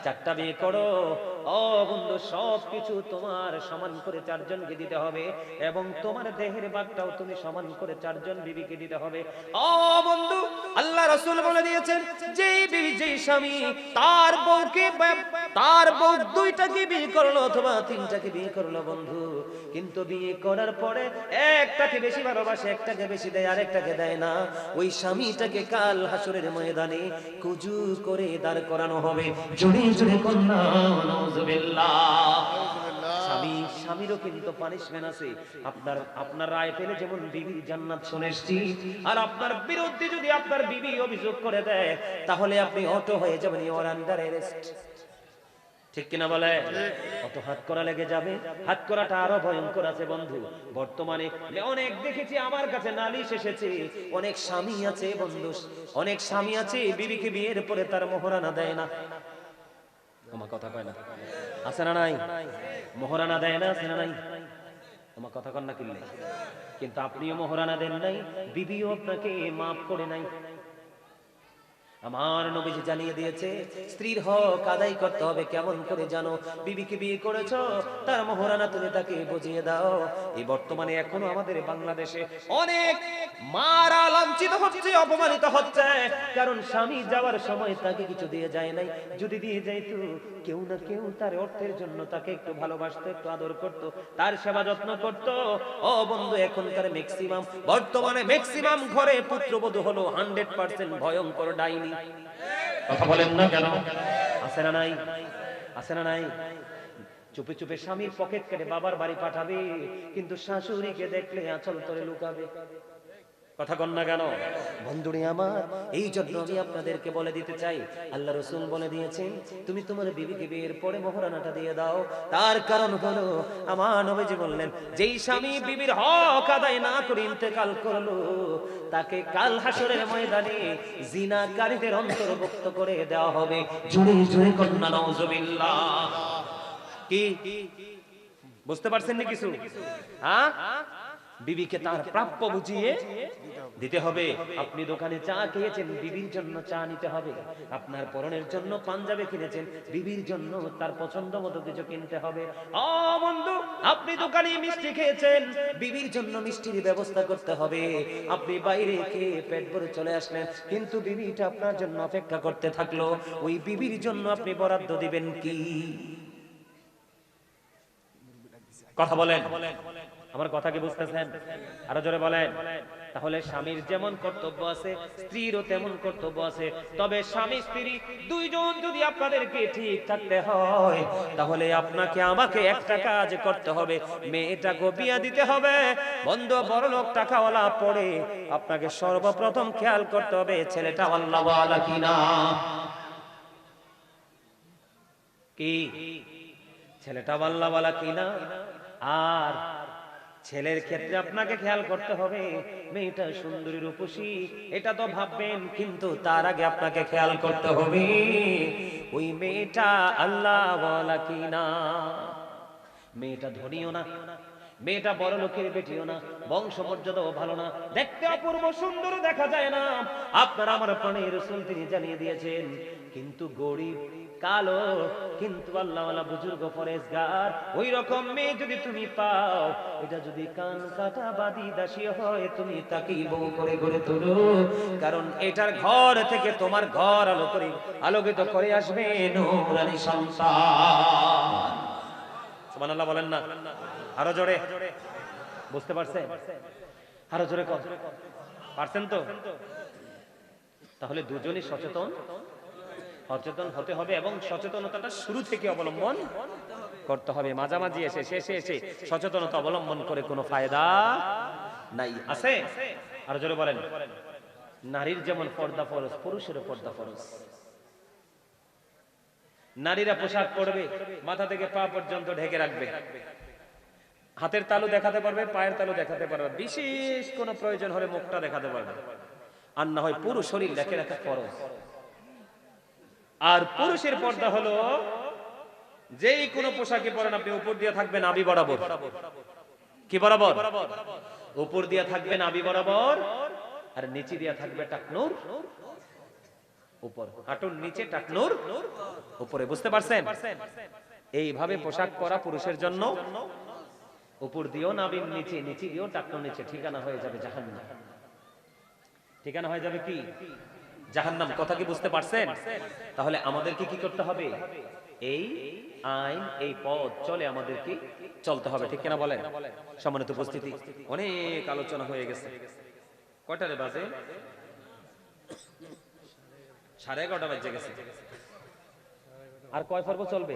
4টা বিয়ে করো। ও বন্ধু, সবকিছু তোমার সমান করে 4 জনকে দিতে হবে, এবং তোমার দেহের ভাগটাও তুমি সমান করে 4 জন বিবিকে দিতে হবে। ও বন্ধু, আল্লাহ রাসূল বলে দিয়েছেন, যে বিবি, যে স্বামী তার বউ 2টাকে বিয়ে করলো অথবা 3টাকে বিয়ে করলো বন্ধু, কিন্তু বিয়ে করার পরে একটাকে বেশি ভালোবাসে, একটাকে বেশি দেয়, আরেকটাকে দেয় না, ওই স্বামীটাকে কাল হাসরের ময়দানে কুজু করে দাঁড় করানো হবে। জোরে জোরে কন্যা নাউজুবিল্লাহ। স্বামীরও কিন্তু পানিশমেন্ট আছে। আপনার রায় পেলে যেমন বিবি জান্নাত চলে এসেছি, আর আপনার বিরুদ্ধে যদি আপনার বিবি অভিযোগ করে দেয়, তাহলে আপনি অটো হয়ে যাবেন, ইওর আন্ডার অ্যারেস্ট, ঠিক কিনা বলে? অত হাত করা লেগে যাবে। হাত করাটা আরো ভয়ঙ্কর আছে বন্ধু। বর্তমানে অনেক দেখেছি, আমার কাছে নালিশ এসেছে, অনেক স্বামী আছে বন্ধু, অনেক স্বামী আছে বিবিকে বিয়ের পরে তার মোহরানা দেয় না। আমার কথা কয় না, আছে না নাই? মোহরানা দেয় না, আছে না নাই? আমার কথা কন না কিনলে, কিন্তু আপনিও মোহরানা দেন নাই, বিবিও আপনাকে মাফ করে নাই। আমার নবীজি জানিয়ে দিয়েছে স্ত্রীর হক আদায় করতে হবে। কেমন করে জানো? বিবিকে বিয়ে করেছো, তার মোহরানা তুমি তাকে বুঝিয়ে দাও। এই বর্তমানে এখনো আমাদের বাংলাদেশে অনেক মারা লাঞ্ছিত হচ্ছে, অপমানিত হচ্ছে, কারণ স্বামী যাওয়ার সময় তাকে কিছু দিয়ে যায় নাই। যদি দিয়ে যাইতো, কেউ না কেউ তার অর্থের জন্য তাকে একটু ভালোবাসতো, একটু আদর করতো, তার সেবা যত্ন করতো। ও বন্ধু, এখনকার ম্যাক্সিমাম, বর্তমানে ম্যাক্সিমাম ঘরে পুত্রবধূ হলো 100% ভয়ঙ্কর ডাইনি। কথা বলেন না কেন? আছে না নাই? আছে না নাই? চুপে চুপে স্বামীর পকেট কেটে বাবার বাড়ি পাঠাবে, কিন্তু শাশুড়িকে দেখলে আঁচল তলে লুকাবে। কথা কন না কেন? বন্ধুরে আমার, এই জন্য আমি আপনাদেরকে বলে দিতে চাই, আল্লাহ রাসূল বলে দিয়েছেন তুমি তোমার বিবিকে বিয়ের পরে মোহরানাটা দিয়ে দাও। তার কারণ হলো আমার নবীজি বললেন, যেই স্বামী বিবির হক আদায় না করে ইন্তেকাল করলো, তাকে কাল হাসরের ময়দানে জিনাকারীদের অন্তর্ভুক্ত করে দেওয়া হবে। জোরে জোরে কন্যা নাউজুবিল্লাহ। কি বুঝতে পারছেন না কিছু? হ্যাঁ, বিবিকে তার প্রাপ্য বুঝিয়ে দিতে হবে। আপনি দোকানে চা খেয়েছেন, বিবির জন্য চা নিতে হবে। আপনার পরনের জন্য পাঞ্জাবি কিনেছেন, বিবির জন্য তার পছন্দ মতো কিছু কিনতে হবে। ও বন্ধু, আপনি দোকানে মিষ্টি খেয়েছেন, বিবির জন্য মিষ্টির ব্যবস্থা করতে হবে। আপনি বাইরে খেয়ে পেট ভরে চলে আসলেন, কিন্তু বিবিটা আপনার জন্য অপেক্ষা করতে থাকলো। ওই বিবির জন্য আপনি বরাদ্দ দিবেন কি? কথা বলেন, আমার কথা কি বুঝতেছেন? আরো জোরে বলেন। তাহলে স্বামীর যেমন কর্তব্য আছে, স্ত্রীরও তেমন কর্তব্য আছে। তবে স্বামী স্ত্রী দুইজন যদি আপনাদেরকে ঠিক থাকতে হয়, তাহলে আপনাকে আমাকে একটা কাজ করতে হবে, মেয়েটাকে বিয়ে দিতে হবে। বন্ধু, বড়লোক টাকাওয়ালা পড়ে আপনাকে সর্বপ্রথম খেয়াল করতে হবে ছেলেটা আল্লাহওয়ালা কিনা। কি ছেলেটা আল্লাহওয়ালা কিনা? আর ছেলের ক্ষেত্রে আপনাকে খেয়াল করতে হবে মেয়েটা সুন্দরী রূপসী, এটা তো ভাববেন, কিন্তু তার আগে আপনাকে খেয়াল করতে হবে ওই মেয়েটা আল্লাহওয়ালা কিনা। মেয়েটা ধনীও না, মেয়েটা বড় লোকের বেটিও না, বংশ মর্যাদাও ভালো না, দেখতে অপূর্ব সুন্দর দেখা যায় না। আপনার আমার প্রাণের রাসূল তিনি জানিয়ে দিয়েছেন, কিন্তু গরিব, কালো, কিন্তু আল্লাহওয়ালা বুজুর্গ ফরেজগার, ওই রকম মেয়ে যদি তুমি পাও, এটা যদি কান কাটা বাদী দাসী হয়, তুমি তাকেই বউ করে গড়ে তোলো, কারণ এটার ঘর থেকে তোমার ঘর আলোকিত করে আসবে নূরানী সন্তান। সুবহানাল্লাহ বলেন না? আরো জোরে। বুঝতে পারছেন? আরো জোরে কর। পারছেন তো? তাহলে দুজনই সচেতন হতে হবে, এবং সচেতনতাটা শুরু থেকে অবলম্বন করতে হবে। মাঝামাঝি এসে শেষে এসে সচেতনতা অবলম্বন করে কোনো ফায়দা নাই। আছে? আরো জোরে বলেন। নারীর যেমন পর্দা ফরজ, পুরুষেরও পর্দা ফরজ। নারীরা পোশাক পরবে, মাথা থেকে পা পর্যন্ত ঢেকে রাখবে, হাতের তালু দেখাতে পারবে, পায়ের তালু দেখাতে পারবে, বিশেষ কোনো প্রয়োজন হলে মুখটা দেখাতে পারবে, আর না হয় পুরো শরীর ঢেকে রাখা ফরজ। আর পুরুষের পর্দা হলো যেই কোনো পোশাকে পরেন আপনি উপর দিয়ে থাকবে নাভি বরাবর। কি বরাবর? উপর দিয়ে থাকবে নাভি বরাবর, আর নিচে দিয়ে থাকবে টাকনুর উপর, হাঁটুর নিচে টাকনুর উপরে। বুঝতে পারছেন? এইভাবে পোশাক পরা পুরুষের জন্য উপর দিয়েও নাভির নিচে, নিচে দিয়েও টাকনুর নিচে, ঠিকানা হয়ে যাবে জাহান্নাম। ঠিকানা হয়ে যাবে কি? জাহান্নাম। কথা কি বুঝতে পারছেন? তাহলে আমাদেরকে কি করতে হবে? এই আইন, এই পথ চলে আমাদেরকে চলতে হবে, ঠিক কিনা বলেন? সম্মানিত উপস্থিতি, অনেক আলোচনা হয়ে গেছে। কয়টারে বাজে? 11:30 বাজে গেছে। আর কয় পর্ব চলবে?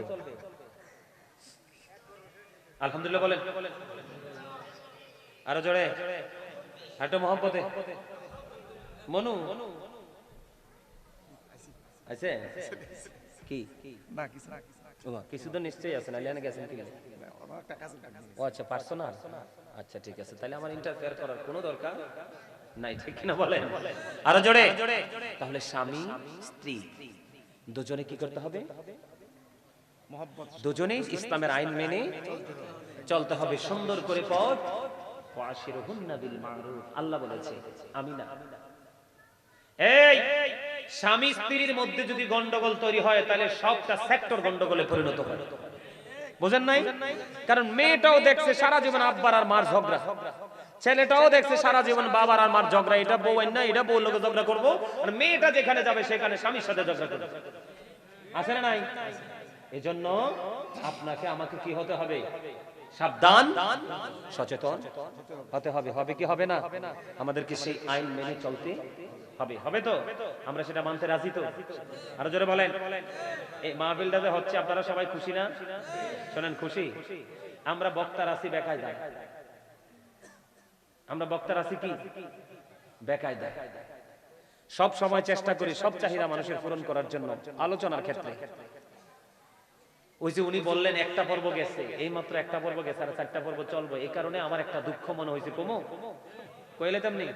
আলহামদুলিল্লাহ বলেন। আরো জোরে হাঁটো মহব্বতে। মনু আছে কি? না কিছু না, কিছু তো নিশ্চয়ই আছে, না লিয়ানে গেছেন কি? ও আচ্ছা, পার্সোনাল। আচ্ছা ঠিক আছে, তাহলে আমার ইন্টারফেয়ার করার কোনো দরকার নাই, ঠিক না বলেন? আরো জোরে। তাহলে স্বামী স্ত্রী দুজনে কি করতে হবে? দুজনেই ইসলামের আইন মেনে চলতে হবে সুন্দর করে পথ। ওয়াশিরুহুন্না বিল মারুফ, আল্লাহ বলেছে, আমি না। এই স্বামী স্ত্রীর মধ্যে যদি গন্ডগোল তৈরি হয় তাহলে সবটা সেক্টর গন্ডগোলে পরিণত হয়, বুঝেন নাই? কারণ মেয়েটাও দেখছে সারা জীবন আব্বার আর মার ঝগড়া, ছেলেটাও দেখছে সারা জীবন বাবার আর মার ঝগড়া, এটা বউ না এটা বউ লোকে ঝগড়া করবো, আর মেয়েটা যেখানে যাবে সেখানে স্বামীর সাথে ঝগড়া করবে, আছে না নাই? এজন্য আপনাকে আমাকে কি হতে হবে? সাবধান, সচেতন হতে হবে। হবে কি হবে না? আমাদেরকে সেই আইন মেনে চলতে হবে। হবে তো? আমরা সেটা মানতে রাজি তো? আরো জোরে বলেন। এই মাহফিলটাতে হচ্ছে, আপনারা সবাই খুশি না? শোনেন, খুশি? আমরা বক্তার আছি বেকায়দায়, আমরা বক্তার আছি কি বেকায়দায়। সব সময় চেষ্টা করি সব চাহিদা মানুষের পূরণ করার জন্য আলোচনার ক্ষেত্রে। ওই যে উনি বললেন একটা পর্ব গেছে, এই মাত্র একটা পর্ব গেছে, আর 4টা পর্ব চলবে, এই কারণে আমার একটা দুঃখ মনে হয়েছে। কমো কইলে তেমনি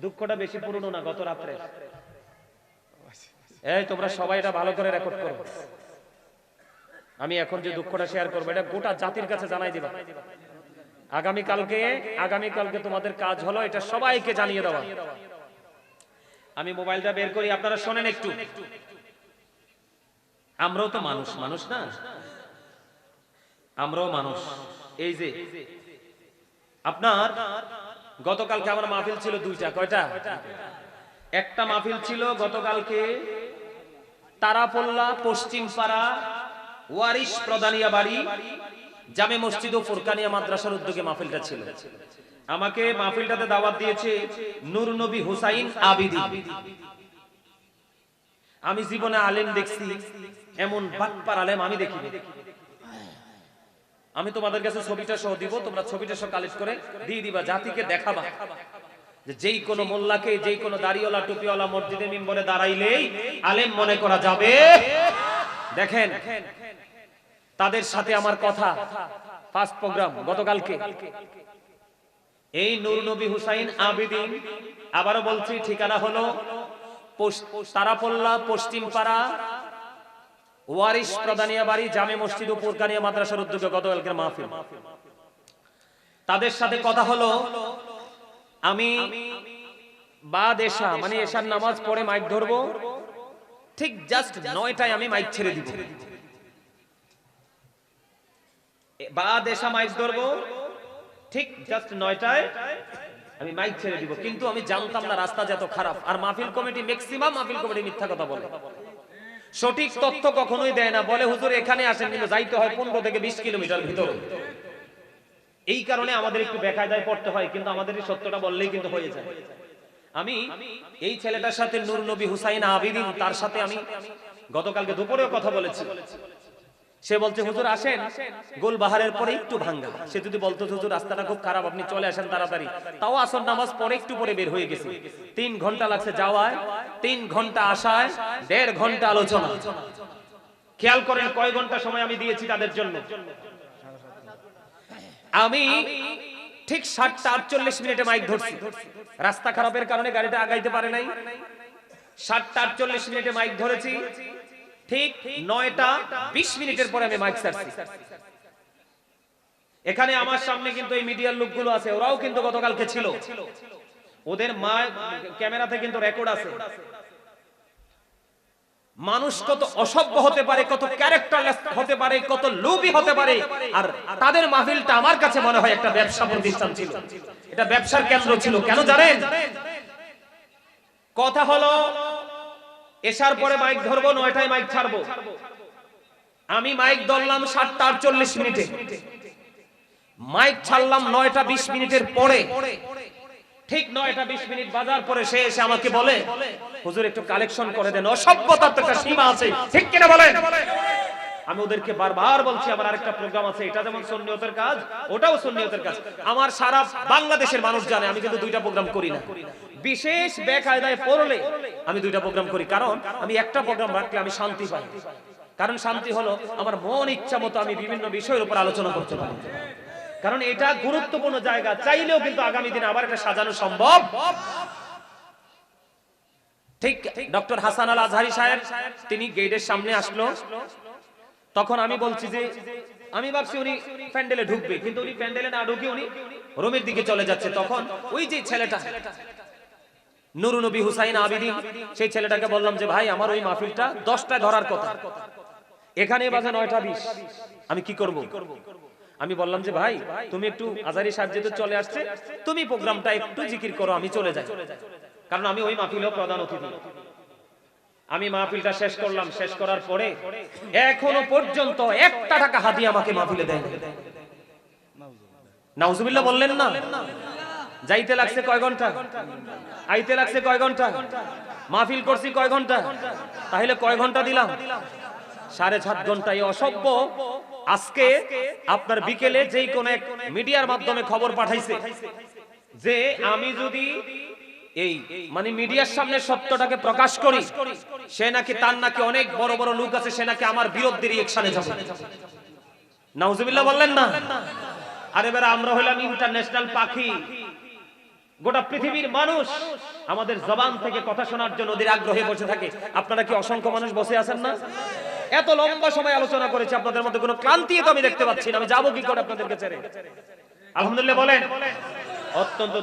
দুঃখটা বেশি পুরনো না গত রাত্রে। এই তোমরা সবাই এটা ভালো করে রেকর্ড করো। আমি এখন যে দুঃখটা শেয়ার করবো এটা গোটা জাতির কাছে জানাই দিবা। আগামীকালকে তোমাদের কাজ হলো এটা সবাইকে জানিয়ে দেওয়া। আমি মোবাইলটা বের করি, আপনারা শোনেন একটু। আমরাও তো মানুষ, মানুষ না? আমরাও মানুষ। এই যে আপনার গতকালকে আমার মাহফিল ছিল দুইটা। কয়টা? একটা মাহফিল ছিল গতকালকে তারাপল্লা পশ্চিম পাড়া ওয়ারিশ প্রদানিয়া বাড়ি জামে মসজিদ ও ফুরকানিয়া মাদ্রাসার উদ্যোগে মাহফিলটা ছিল। আমাকে মাহফিলটাতে দাওয়াত দিয়েছে নূর নবী হুসাইন আবিদি। আমি জীবনে আলেম দেখছি, এমন বাটপার আলেম আমি দেখিনি। আমি তোমাদের কাছে ছবিটা সহ দিব, তোমরা ছবিটা সহ কালেক্ট করে দিয়ে দিবা, জাতিকে দেখাবা যে যেই কোনো মোল্লাকে, যেই কোনো দাড়িওয়ালা টুপিওয়ালা মসজিদে মিম্বরে দাঁড়াইলেই আলেম মনে করা যাবে। দেখেন তাদের সাথে আমার কথা, ফার্স্ট প্রোগ্রাম গতকালকে। এই নূর নবী হুসাইন আবিদিন, আবারও বলছি ঠিকানা হলো তারাপল্লা পশ্চিম পাড়া ওয়ারিশ প্রদানিয়া বাড়ি জামে মসজিদ ও ফুরকানিয়া মাদ্রাসার উদ্যোগে গতকালকের মাহফিল। তাদের সাথে কথা হলো, আমি বাদ এশা মানে এশার নামাজ পড়ে মাইক ধরবো, ঠিক জাস্ট 9টায় আমি মাইক ছেড়ে দিব। বাদ এশা মাইক ধরবো, ঠিক জাস্ট 9টায় আমি মাইক ছেড়ে দিব। কিন্তু আমি জানতাম না রাস্তা যত খারাপ, আর মাহফিল কমিটি ম্যাক্সিমাম মাহফিল কমিটি মিথ্যা কথা বলে, সঠিক তথ্য কখনোই দেয় না। বলে হুজুর এখানে আসেন, কিন্তু যাইতে হয় 15 থেকে 20 কিলোমিটার ভিতরে। এই কারণে আমাদের একটু বেকায়দায় পড়তে হয়, কিন্তু আমাদের এই সত্যটা বললেই কিন্তু হয়ে যায়। আমি এই ছেলেটার সাথে নূর নবী হুসাইন আবিদিন, তার সাথে আমি গতকালকে দুপুরেও কথা বলেছি। সে বলছে হুজুর আসেন, গোলবাহারের পরে একটু ভাঙ্গা। সে যদি বলতো হুজুর রাস্তাটা খুব খারাপ, আপনি চলে আসেন তাড়াতাড়ি, তাও আসর নামাজ পরে একটু পরে বের হয়ে গেছে। 3 ঘন্টা লাগছে যাওয়ায়, 3 ঘন্টা আসায়, 1.5 ঘন্টা আলোচনা। খেয়াল করেন কয় ঘন্টা সময় আমি দিয়েছি তাদের জন্য। আমি ঠিক 7:48 মিনিটে মাইক ধরছি। রাস্তা খারাপের কারণে গাড়িটা আগাইতে পারে নাই। 7:48 মিনিটে মাইক ধরেছি, ঠিক 9:20 মিনিটের পরে আমি মাইক ছাড়ছি। এখানে আমার সামনে কিন্তু এই মিডিয়ার লোকগুলো আছে, ওরাও কিন্তু গতকালকে ছিল। ওদের ক্যামেরাতে কিন্তু রেকর্ড আছে। মানুষ কত অসভ্য হতে পারে, কত ক্যারেক্টারলেস হতে পারে, কত লোভী হতে পারে। আর তাদের মাহফিলটা আমার কাছে মনে হয় একটা ব্যবসা প্রতিষ্ঠান ছিল, এটা ব্যবসার কেন্দ্র ছিল। কেন জানেন? কথা হলো এসার পরে মাইক ধরবো, 9টায় মাইক ছাড়বো। আমি মাইক ধরলাম 7:48 মিনিটে, মাইক ছাড়লাম 9:20 মিনিটের পরে। ঠিক 9:20 মিনিট বাজার পরে সে এসে আমাকে বলে হুজুর একটু কালেকশন করে দেন। অসভ্যতার তো একটা সীমা আছে, ঠিক কিনা বলেন? আমি ওদেরকে বারবার বলছি আমার আরেকটা প্রোগ্রাম আছে, এটা যেমন সুন্নিয়তের কাজ, ওটাও সুন্নিয়তের কাজ। আমার সারা বাংলাদেশের মানুষ জানে আমি কিন্তু 2টা প্রোগ্রাম করি না। বিশেষ বেকায়দায় পড়লে আমি 2টা প্রোগ্রাম করি, কারণ আমি একটা প্রোগ্রাম রাখলে আমি শান্তি পাই। কারণ শান্তি হলো আমার মন ইচ্ছা মতো আমি বিভিন্ন বিষয়ের উপর আলোচনা করতে পারি। কারণ এটা গুরুত্বপূর্ণ জায়গা, চাইলেও কিন্তু আগামী দিনে আবার এটা সাজানো সম্ভব। ঠিক ডক্টর হাসান আল আজহারি সাহেব তিনি গেটের সামনে আসলো, তখন আমি বলছি যে আমি ভাবছি উনি প্যান্ডেলে ঢুকবে, কিন্তু উনি প্যান্ডেলে না ঢুকে উনি রুমের দিকে চলে যাচ্ছে। তখন ওই যে ছেলেটা নুরু নবী হুসাইন আবিদিন, সেই ছেলেটাকে বললাম যে ভাই আমার ওই মাহফিলটা 10টায় ধরার কথা, এখানে বাজে 9টা 20, আমি কি করব? আমি বললাম যে ভাই তুমি একটু আজারি সাহেব যেহেতু চলে আসছে, তুমি প্রোগ্রামটা একটু জিকির করো, আমি চলে যাই, কারণ আমি ওই মাহফিলেও প্রধান অতিথি। আমি মাহফিলটা শেষ করলাম, শেষ করার পরে এখনো পর্যন্ত 1 টাকা হাদিয়া আমাকে মাহফিলে দেয়। নাউজুবিল্লাহ বললেন না? যাইতে লাগছে কয় ঘন্টা, আইতে লাগছে কয় ঘন্টা, মাহফিল করছি কয় ঘন্টা, তাহলে কয় ঘন্টা দিলাম? 7.5 ঘন্টা। এই অসভ্য আজকে আপনার বিকেলে যেই কোন এক মিডিয়ার মাধ্যমে খবর পাঠাইছে যে আমি যদি এই মানে মিডিয়ার সামনে সত্যটাকে প্রকাশ করি, সে নাকি তার নাকি অনেক বড় বড় লোক আছে, সে নাকি আমার বিরুদ্ধে রিঅ্যাকশনে যাবে। নাউজুবিল্লাহ বললেন না? আরে বেরা, আমরা হইলাম ইন্টারন্যাশনাল পাখি, গোটা পৃথিবীর মানুষ আমাদের জবান থেকে কথা শোনার জন্য ওদের আগ্রহে বসে থাকে। আপনারা কি অসংখ্য মানুষ বসে আছেন না? এত লম্বা সময় আলোচনা করেছি, আপনাদের মধ্যে কোনো ক্লান্তি তো আমি দেখতে পাচ্ছি না। আমি যাবো কি করে আপনাদেরকে ছেড়ে? আলহামদুলিল্লাহ বলেন। অত্যন্ত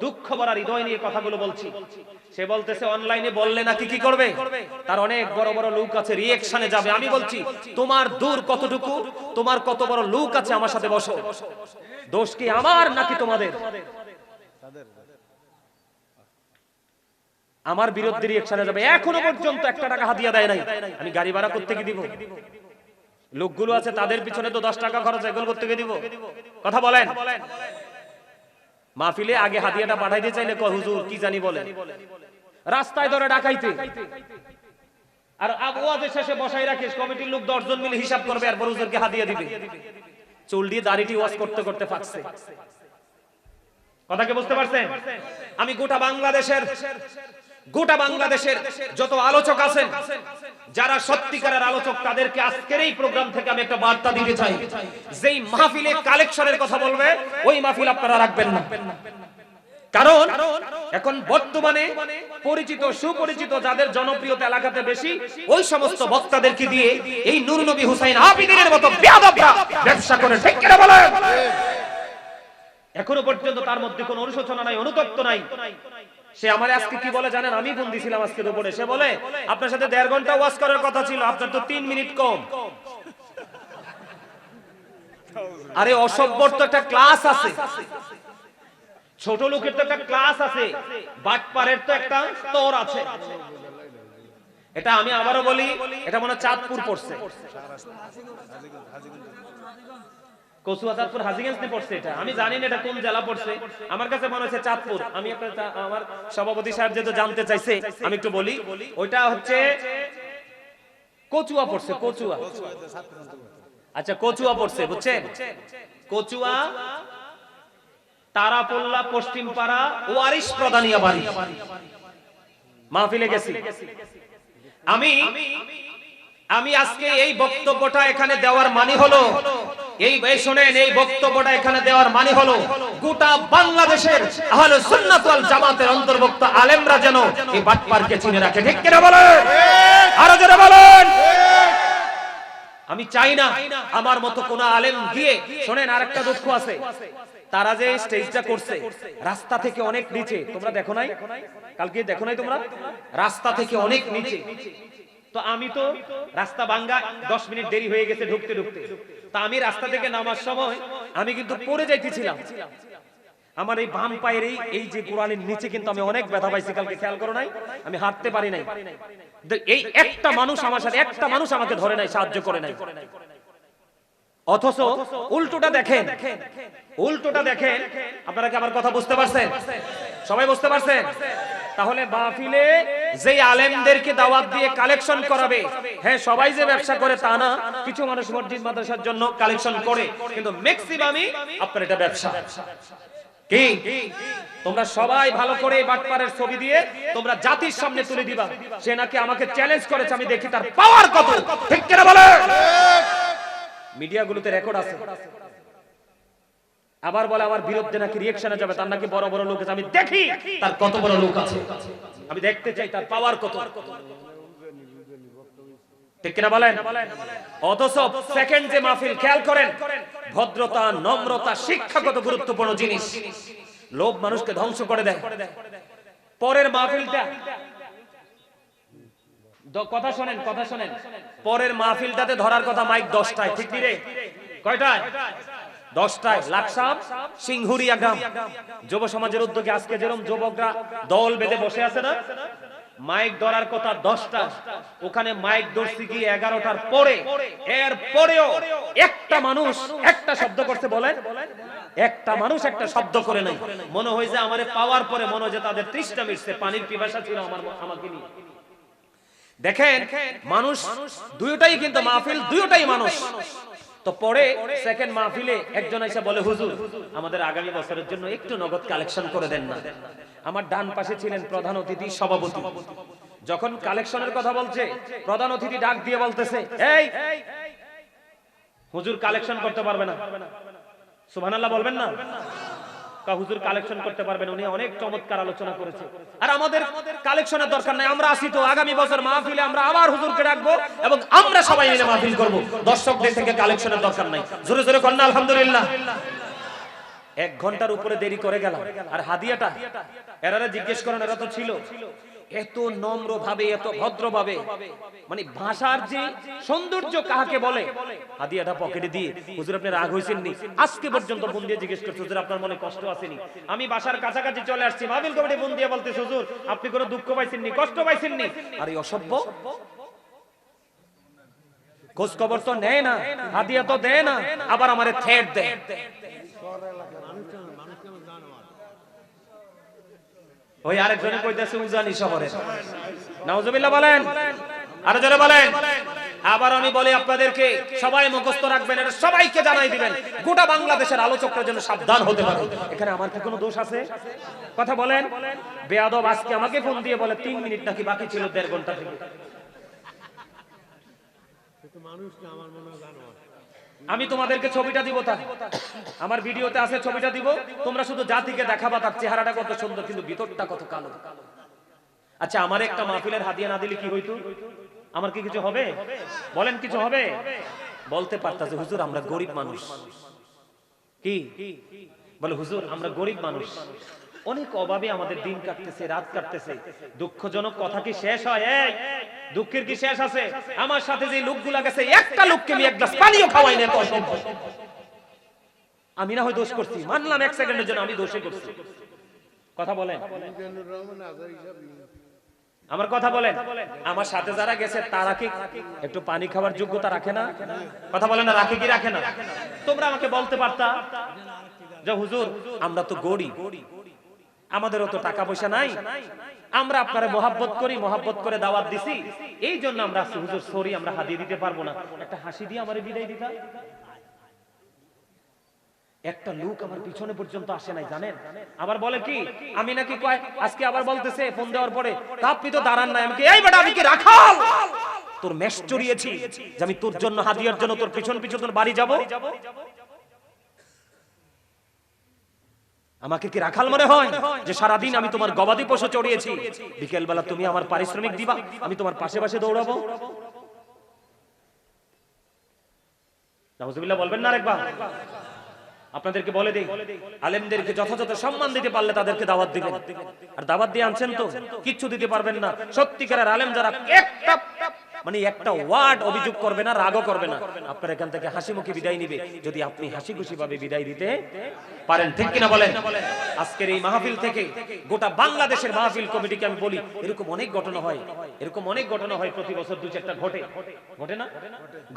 দুঃখ ভরা হৃদয় নিয়ে কথাগুলো বলছি। সে বলতেছে অনলাইনে বললে নাকি কি করবে, তার অনেক বড় বড় লোক আছে, রিঅ্যাকশনে যাবে। আমি বলছি তোমার দূর কতটুকু, তোমার কত বড় লোক আছে, আমার সাথে বসো। দোষ কি আমার নাকি তোমাদের? আমার বিরুদ্ধে রিঅ্যাকশনে যাবে। এখনো পর্যন্ত 1 টাকা হাদিয়া দেয় নাই। আমি গাড়ি ভাড়া করতে কি দিব? লোকগুলো আছে তাদের পিছনে তো 10 টাকা খরচ, এগুলো করতে কি দিব? কথা বলেন। মাহফিলে আগে হাদিয়াটা পাঠাই দিয়ে চাইলে কয় হুজুর কি জানি বলে, রাস্তায় ধরে ডাকাইতে, আর ওয়াজের শেষে বসাই রাখিস, কমিটির লোক 10 জন মিলে হিসাব করবে, আর বড় হুজুরকে হাদিয়া দিবে। চুল দিয়ে দাড়িটি ওয়াজ করতে করতে ফাকছে। কথা কি বুঝতে পারছেন? আমি গোটা বাংলাদেশের যত আলোচক আছেন, যারা সত্যিকারের আলোচক, তাদেরকে আজকের এই প্রোগ্রাম থেকে আমি একটা বার্তা দিতে চাই, যেই মাহফিলে কালেকশনের কথা বলবে ওই মাহফিল আপনারা রাখবেন না। কারণ এখন বর্তমানে পরিচিত সুপরিচিত যাদের জনপ্রিয়তা এলাকাতে বেশি, ওই সমস্ত বক্তাদেরকে দিয়ে এই নূর নবী হুসাইন আবিদিনের মতো বেয়াদবরা ব্যবসা করে। ঠিক কিনা বলেন? এখনো পর্যন্ত তার মধ্যে কোনো অনুশোচনা নাই, অনুতপ্ত নাই। সে আমার আজকে কি বলে জানেন? আমি ফোন দিছিলাম আজকে দুপুরে, সে বলে আপনার সাথে 1.5 ঘন্টা ওয়াজ করার কথা ছিল, আপনার তো 3 মিনিট কম। আরে অসভ্যর তো একটা ক্লাস আছে, ছোট লোকের তো একটা ক্লাস আছে, বাটপারের তো একটা স্তর আছে। এটা আমি আবারও বলি, এটা মনে চাঁদপুর পড়ছে, কচুয়া চাঁদপুর হাজীগঞ্জ নে পড়ছে। এটা আমি জানি না এটা কোন জেলা পড়ছে, আমার কাছে মনে হচ্ছে চাঁদপুর। আমি আমার সভাপতি সাহেব যেহেতু জানতে চাইছে, আমি একটু বলি, ওইটা হচ্ছে কচুয়া পড়ছে, কচুয়া। আচ্ছা কচুয়া পড়ছে, বুঝছেন? কচুয়া, তারাপোল্লা, পশ্চিমপাড়া, ওয়ারিশ প্রধানিয়া বাড়ি। মাহফিলে গেছি আমি আজকে এই বক্তব্যটা এখানে দেওয়ার মানে হলো, এই শোনেন, এই বক্তব্যটা এখানে দেওয়ার মানে হলো গোটা বাংলাদেশের আহলে সুন্নাত ওয়াল জামাতের অন্তর্ভুক্ত আলেমরা যেন এই বাটপারকে চিনে রাখে। ঠিক কিনা বলেন? আরো জোরে বলেন। আমি চাই না আমার মতো কোন আলেম গিয়ে, শোনেন আরেকটা দুঃখ আছে, তারা যে স্টেজটা করছে রাস্তা থেকে অনেক নিচে, তোমরা দেখো নাই? কালকে দেখো নাই তোমরা? রাস্তা থেকে অনেক নিচে। তো আমি তো রাস্তা ভাঙ্গা 10 মিনিট দেরি হয়ে গেছে ঢুকতে ঢুকতে, তা আমি রাস্তা থেকে নামার সময় আমি কিন্তু পড়ে যাইতেছিলাম। আমার এই বাম পায়ের এই যে গোড়ালির নিচে কিন্তু আমি অনেক ব্যথা পাইছি কালকে, খেয়াল করো নাই? আমি হাঁটতে পারি নাই। এই একটা মানুষ আমার সাথে, একটা মানুষ আমাকে ধরে নাই, সাহায্য করে নাই। অথচ উল্টোটা দেখেন, উল্টোটা দেখেন। আপনারা কি আমার কথা বুঝতে পারছেন? সবাই বুঝতে পারছেন? তাহলে মাহফিলে যেই আলেমদেরকে দাওয়াত দিয়ে কালেকশন করাবে, হ্যাঁ সবাই যে ব্যবসা করে তা না, কিছু মানুষ মসজিদ মাদ্রাসার জন্য কালেকশন করে, কিন্তু ম্যাক্সিমামই আপনার এটা ব্যবসা। কি তোমরা সবাই ভালো করে বাটপারের ছবি দিয়ে তোমরা জাতির সামনে তুলে দিবা, সে নাকি আমাকে চ্যালেঞ্জ করেছে, আমি দেখি তার পাওয়ার কত। ঠিক কিনা বলে? মিডিয়াগুলোতে রেকর্ড আছে। আবার বলে আমার বিরুদ্ধে নাকি রিঅ্যাকশনে যাবে, তার নাকি বড় বড় লোক আছে। আমি দেখি তার কত বড় লোক আছে, আমি দেখতে চাই তার পাওয়ার কত। ঠিক কিনা বলেন? অথচ সেকেন্ড যে মাহফিল, খেয়াল করেন, ভদ্রতা, নম্রতা, শিক্ষা কত গুরুত্বপূর্ণ জিনিস। লোভ মানুষকে ধ্বংস করে দেয়। পরের মাহফিলটা, কথা শোনেন, কথা শোনেন, পরের মাহফিলটাতে ধরার কথা মাইক 10টায়, ঠিক কি রে? কয়টায়? 10টায়। লাকসাম সিংহুরিয়া গ্রাম যুব সমাজের উদ্যোগে আজকে যেরকম যুবকরা দল বেঁধে বসে আছে না, মাইক ধরার কথা 10টা, ওখানে মাইক ধরছি কি 11টার পরে। এর পরেও একটা মানুষ একটা শব্দ করতে বলেন, একটা মানুষ একটা শব্দ করে নাই। মনে হয় যে আমারে পাওয়ার পরে মনে হয় যে তাদের তৃষ্ণা মিটছে, পানির পিপাসা ছিল আমাকে নিয়ে। দেখেন মানুষ দুইটাই, কিন্তু মাহফিল দুইটাই মানুষ। তো পরে সেকেন্ড মাহফিলে একজন এসে বলে, হুজুর আমাদের আগামী বছরের জন্য একটু নগদ কালেকশন করে দেন না। আমার ডান পাশে ছিলেন প্রধান অতিথি, সভাপতি। যখন কালেকশনের কথা বলছে, প্রধান অতিথি ডাক দিয়ে বলতেছে, এই হুজুর কালেকশন করতে পারবে না। সুবহানাল্লাহ বলবেন না? হুজুর কালেকশন করতে পারবেন, উনি অনেক চমৎকার আলোচনা করেছে, আর আমাদের কালেকশনের দরকার নাই, আমরা আসি তো আগামী বছর মাহফিলে আমরা আবার হুজুরকে ডাকবো এবং আমরা সবাই মিলে মাহফিল করব, দর্শকদের থেকে কালেকশনের দরকার নাই। জোরে জোরে কন্যা আলহামদুলিল্লাহ। 1 ঘন্টার উপরে দেরি করে গেল। আর হাদিয়াটা এরারে জিজ্ঞেস করেন, এরা তো ছিল এত নম্র ভাবে, এত ভদ্র ভাবে, মানে ভাষার যে সৌন্দর্য কাকে বলে। হাদিয়াটা পকেটে দিয়ে, হুজুর আপনি রাগ হইছেন নি? আজকে পর্যন্ত ফোন দিয়ে জিজ্ঞেস করছে, হুজুর আপনার মনে কষ্ট আসেনি? আমি বাসার কাছাকাছি চলে আসছি, মাহফিল কমিটি ফোন দিয়ে বলতেছে, হুজুর আপনি কোনো দুঃখ পাইছেন নি, কষ্ট পাইছেন নি? আর এই অসভ্য খোঁজ খবর তো নেয় না, হাদিয়া তো দেয় না, আবার আমারে থ্রেট দেয়। ওই আরেকজনে কইতাছে উজানি শহরে। নাউজুবিল্লাহ বলেন, আরো জোরে বলেন। আবার আমি বলি আপনাদেরকে, সবাই মুখস্থ রাখবেন, এটা সবাইকে জানাই দিবেন, গোটা বাংলাদেশের আলোচকরা যেন সাবধান হতে পারে। এখানে আমার কি কোনো দোষ আছে? কথা বলেন। বেয়াদব আজকে আমাকে ফোন দিয়ে বলে 3 মিনিট নাকি বাকি ছিল 1.5 ঘন্টা থেকে। আমি তোমাদেরকে ছবিটা দিব, তা আমার ভিডিওতে আছে, ছবিটা দিব, তোমরা শুধু জাতিকে দেখাবা তার চেহারাটা কত সুন্দর, কিন্তু ভিতরটা কত কালো। আচ্ছা আমার একটা মাহফিলের হাদিয়া না দিলে কি হইতো? আমার কি কিছু হবে? বলেন কিছু হবে? বলতে পারতাছে, হুজুর আমরা গরিব মানুষ। কি বলে? হুজুর আমরা গরিব মানুষ, অনেক অভাবে আমাদের দিন কাটতেছে, রাত কাটতেছে। দুঃখজনক কথা কি শেষ হয়? এই দুঃখের কি শেষ আছে? আমার সাথে যে লোকগুলা গেছে, একটা লোককে আমি 1 গ্লাস পানিও খাওয়াই না। আমি না হয় দোষ করছি, মানলাম 1 সেকেন্ডের জন্য আমি দোষে করছি। কথা বলেন, আমার কথা বলেন। আমার সাথে যারা গেছে তারা কি একটু পানি খাওয়ার যোগ্যতা রাখে না? কথা বলেন না, রাখে কি রাখে না? তোমরা আমাকে বলতে পারতা যে হুজুর আমরা তো গরিব, আমাদেরও তো টাকা পয়সা নাই, আমরা আপনারে মহব্বত করি, মহব্বত করে দাওয়াত দিছি, এই জন্য আমরা হুজুর সরি আমরা হাদিয়া দিতে পারবো না। একটা হাসি দিয়ে আমারে বিদায় দিতা। একটা লোক আমার পিছনে পর্যন্ত আসে নাই, জানেন? আবার বলে কি আমি নাকি কয়, আজকে আবার বলতেছে ফোন দেওয়ার পরে, আপনি তো দাঁড়ান নাই। আমি কি এই বেটা, আমি কি রাখাল? তোর মেশ চড়িয়েছি যে আমি তোর জন্য হাদিয়ার জন্য তোর পিছন পিছন তোর বাড়ি যাব? আমাকে কি রাখাল মনে হয় যে সারাদিন আমি তোমার গবাদি পশু চড়িয়েছি, বিকেল বেলা তুমি আমার পারিশ্রমিক দিবা, আমি তোমার পাশে পাশে দৌড়াবো? নাউজুবিল্লাহ বলবেন না আরেকবার? আপনাদেরকে বলে দেই, আলেমদেরকে যথাযথ সম্মান দিতে পারলে তাদেরকে দাওয়াত দিবেন। আর দাওয়াত দিয়ে আনছেন তো কিচ্ছু দিতে পারবেন না। সত্যিকারের আলেম যারা একটা মানে একটা ওয়ার্ড অভিযোগ করবে না, রাগও করবে না, আপনার এখান থেকে হাসি মুখে বিদায় নিবে, যদি আপনি হাসি খুশি ভাবে বিদায় দিতে পারেন। ঠিক কিনা বলেন? আজকের এই মাহফিল থেকে গোটা বাংলাদেশের মাহফিল কমিটিকে আমি বলি, এরকম অনেক ঘটনা হয়, এরকম অনেক ঘটনা হয়, প্রতি বছর 2-4টা ঘটে। ঘটে না?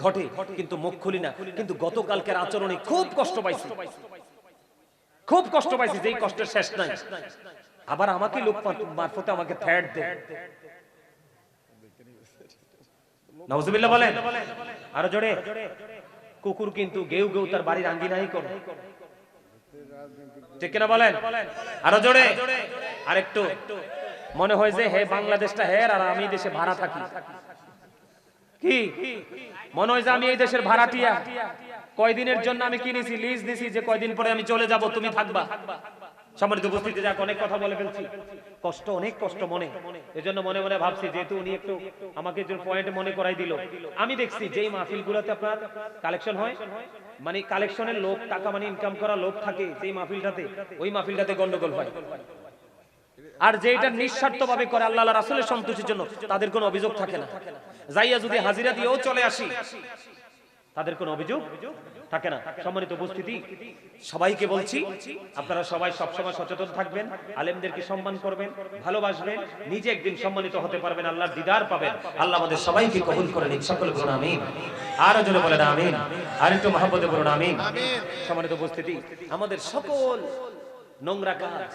ঘটে, কিন্তু মুখ খুলি না। কিন্তু গতকালকের আচরণে খুব কষ্ট পাইছি, খুব কষ্ট পাইছি, যেই কষ্টের শেষ নাই। আবার আমাকে লোক মারফতে আমাকে থ্রেট দেয়। নাউজুবিল্লাহ বলেন, আরো জোরে। কুকুর কিন্তু গেউ গেউ তার বাড়ির আঙ্গিনাই করে। ঠিক কিনা বলেন? আরো জোরে। আরেকটু মনে হয় যে হে বাংলাদেশটা হের আর আমি দেশে ভাড়া থাকি। কি মনে হয় যে আমি এই দেশের ভাড়াটিয়া, কয়দিনের জন্য আমি কিনেছি, লিজ দিছি, যে কয়দিন পরে আমি চলে যাব, তুমি থাকবা। সম্মানিত উপস্থিতি, যাক অনেক কথা বলে ফেলছি, কষ্ট, অনেক কষ্ট মনে। এজন্য মনে মনে ভাবছি, যেহেতু উনি একটু আমাকে যে পয়েন্ট মনে করাই দিল, আমি দেখছি যেই মাহফিলগুলোতে আপনার কালেকশন হয়, মানে কালেকশনের লোক, টাকা মানে ইনকাম করা লোক থাকে যেই মাহফিলটাতে, ওই মাহফিলটাতে গন্ডগোল হয়। আর যেটা নিঃস্বার্থভাবে করে আল্লাহ রাসূলের সন্তুষ্টির জন্য, তাদের কোনো অভিযোগ থাকে না। যাইয়া যদি হাজিরা দিয়েও চলে আসি, তাদের কোনো অভিযোগ থাকে না। সম্মানিত উপস্থিতি, সবাইকে বলছি, আপনারা সবাই সবসময় সচেতন থাকবেন, আলেমদেরকে সম্মান করবেন, ভালোবাসবেন, নিজে একদিন সম্মানিত হতে পারবেন, আল্লাহর দিদার পাবেন। আল্লাহ আমাদের সবাইকে কবুল করে নিন, সকল বলুন আমিন। আরো জোরে বলেন আমিন, আর একটু মহব্বতে বলুন আমিন। সম্মানিত উপস্থিতি, আমাদের সকল নোংরা কাজ,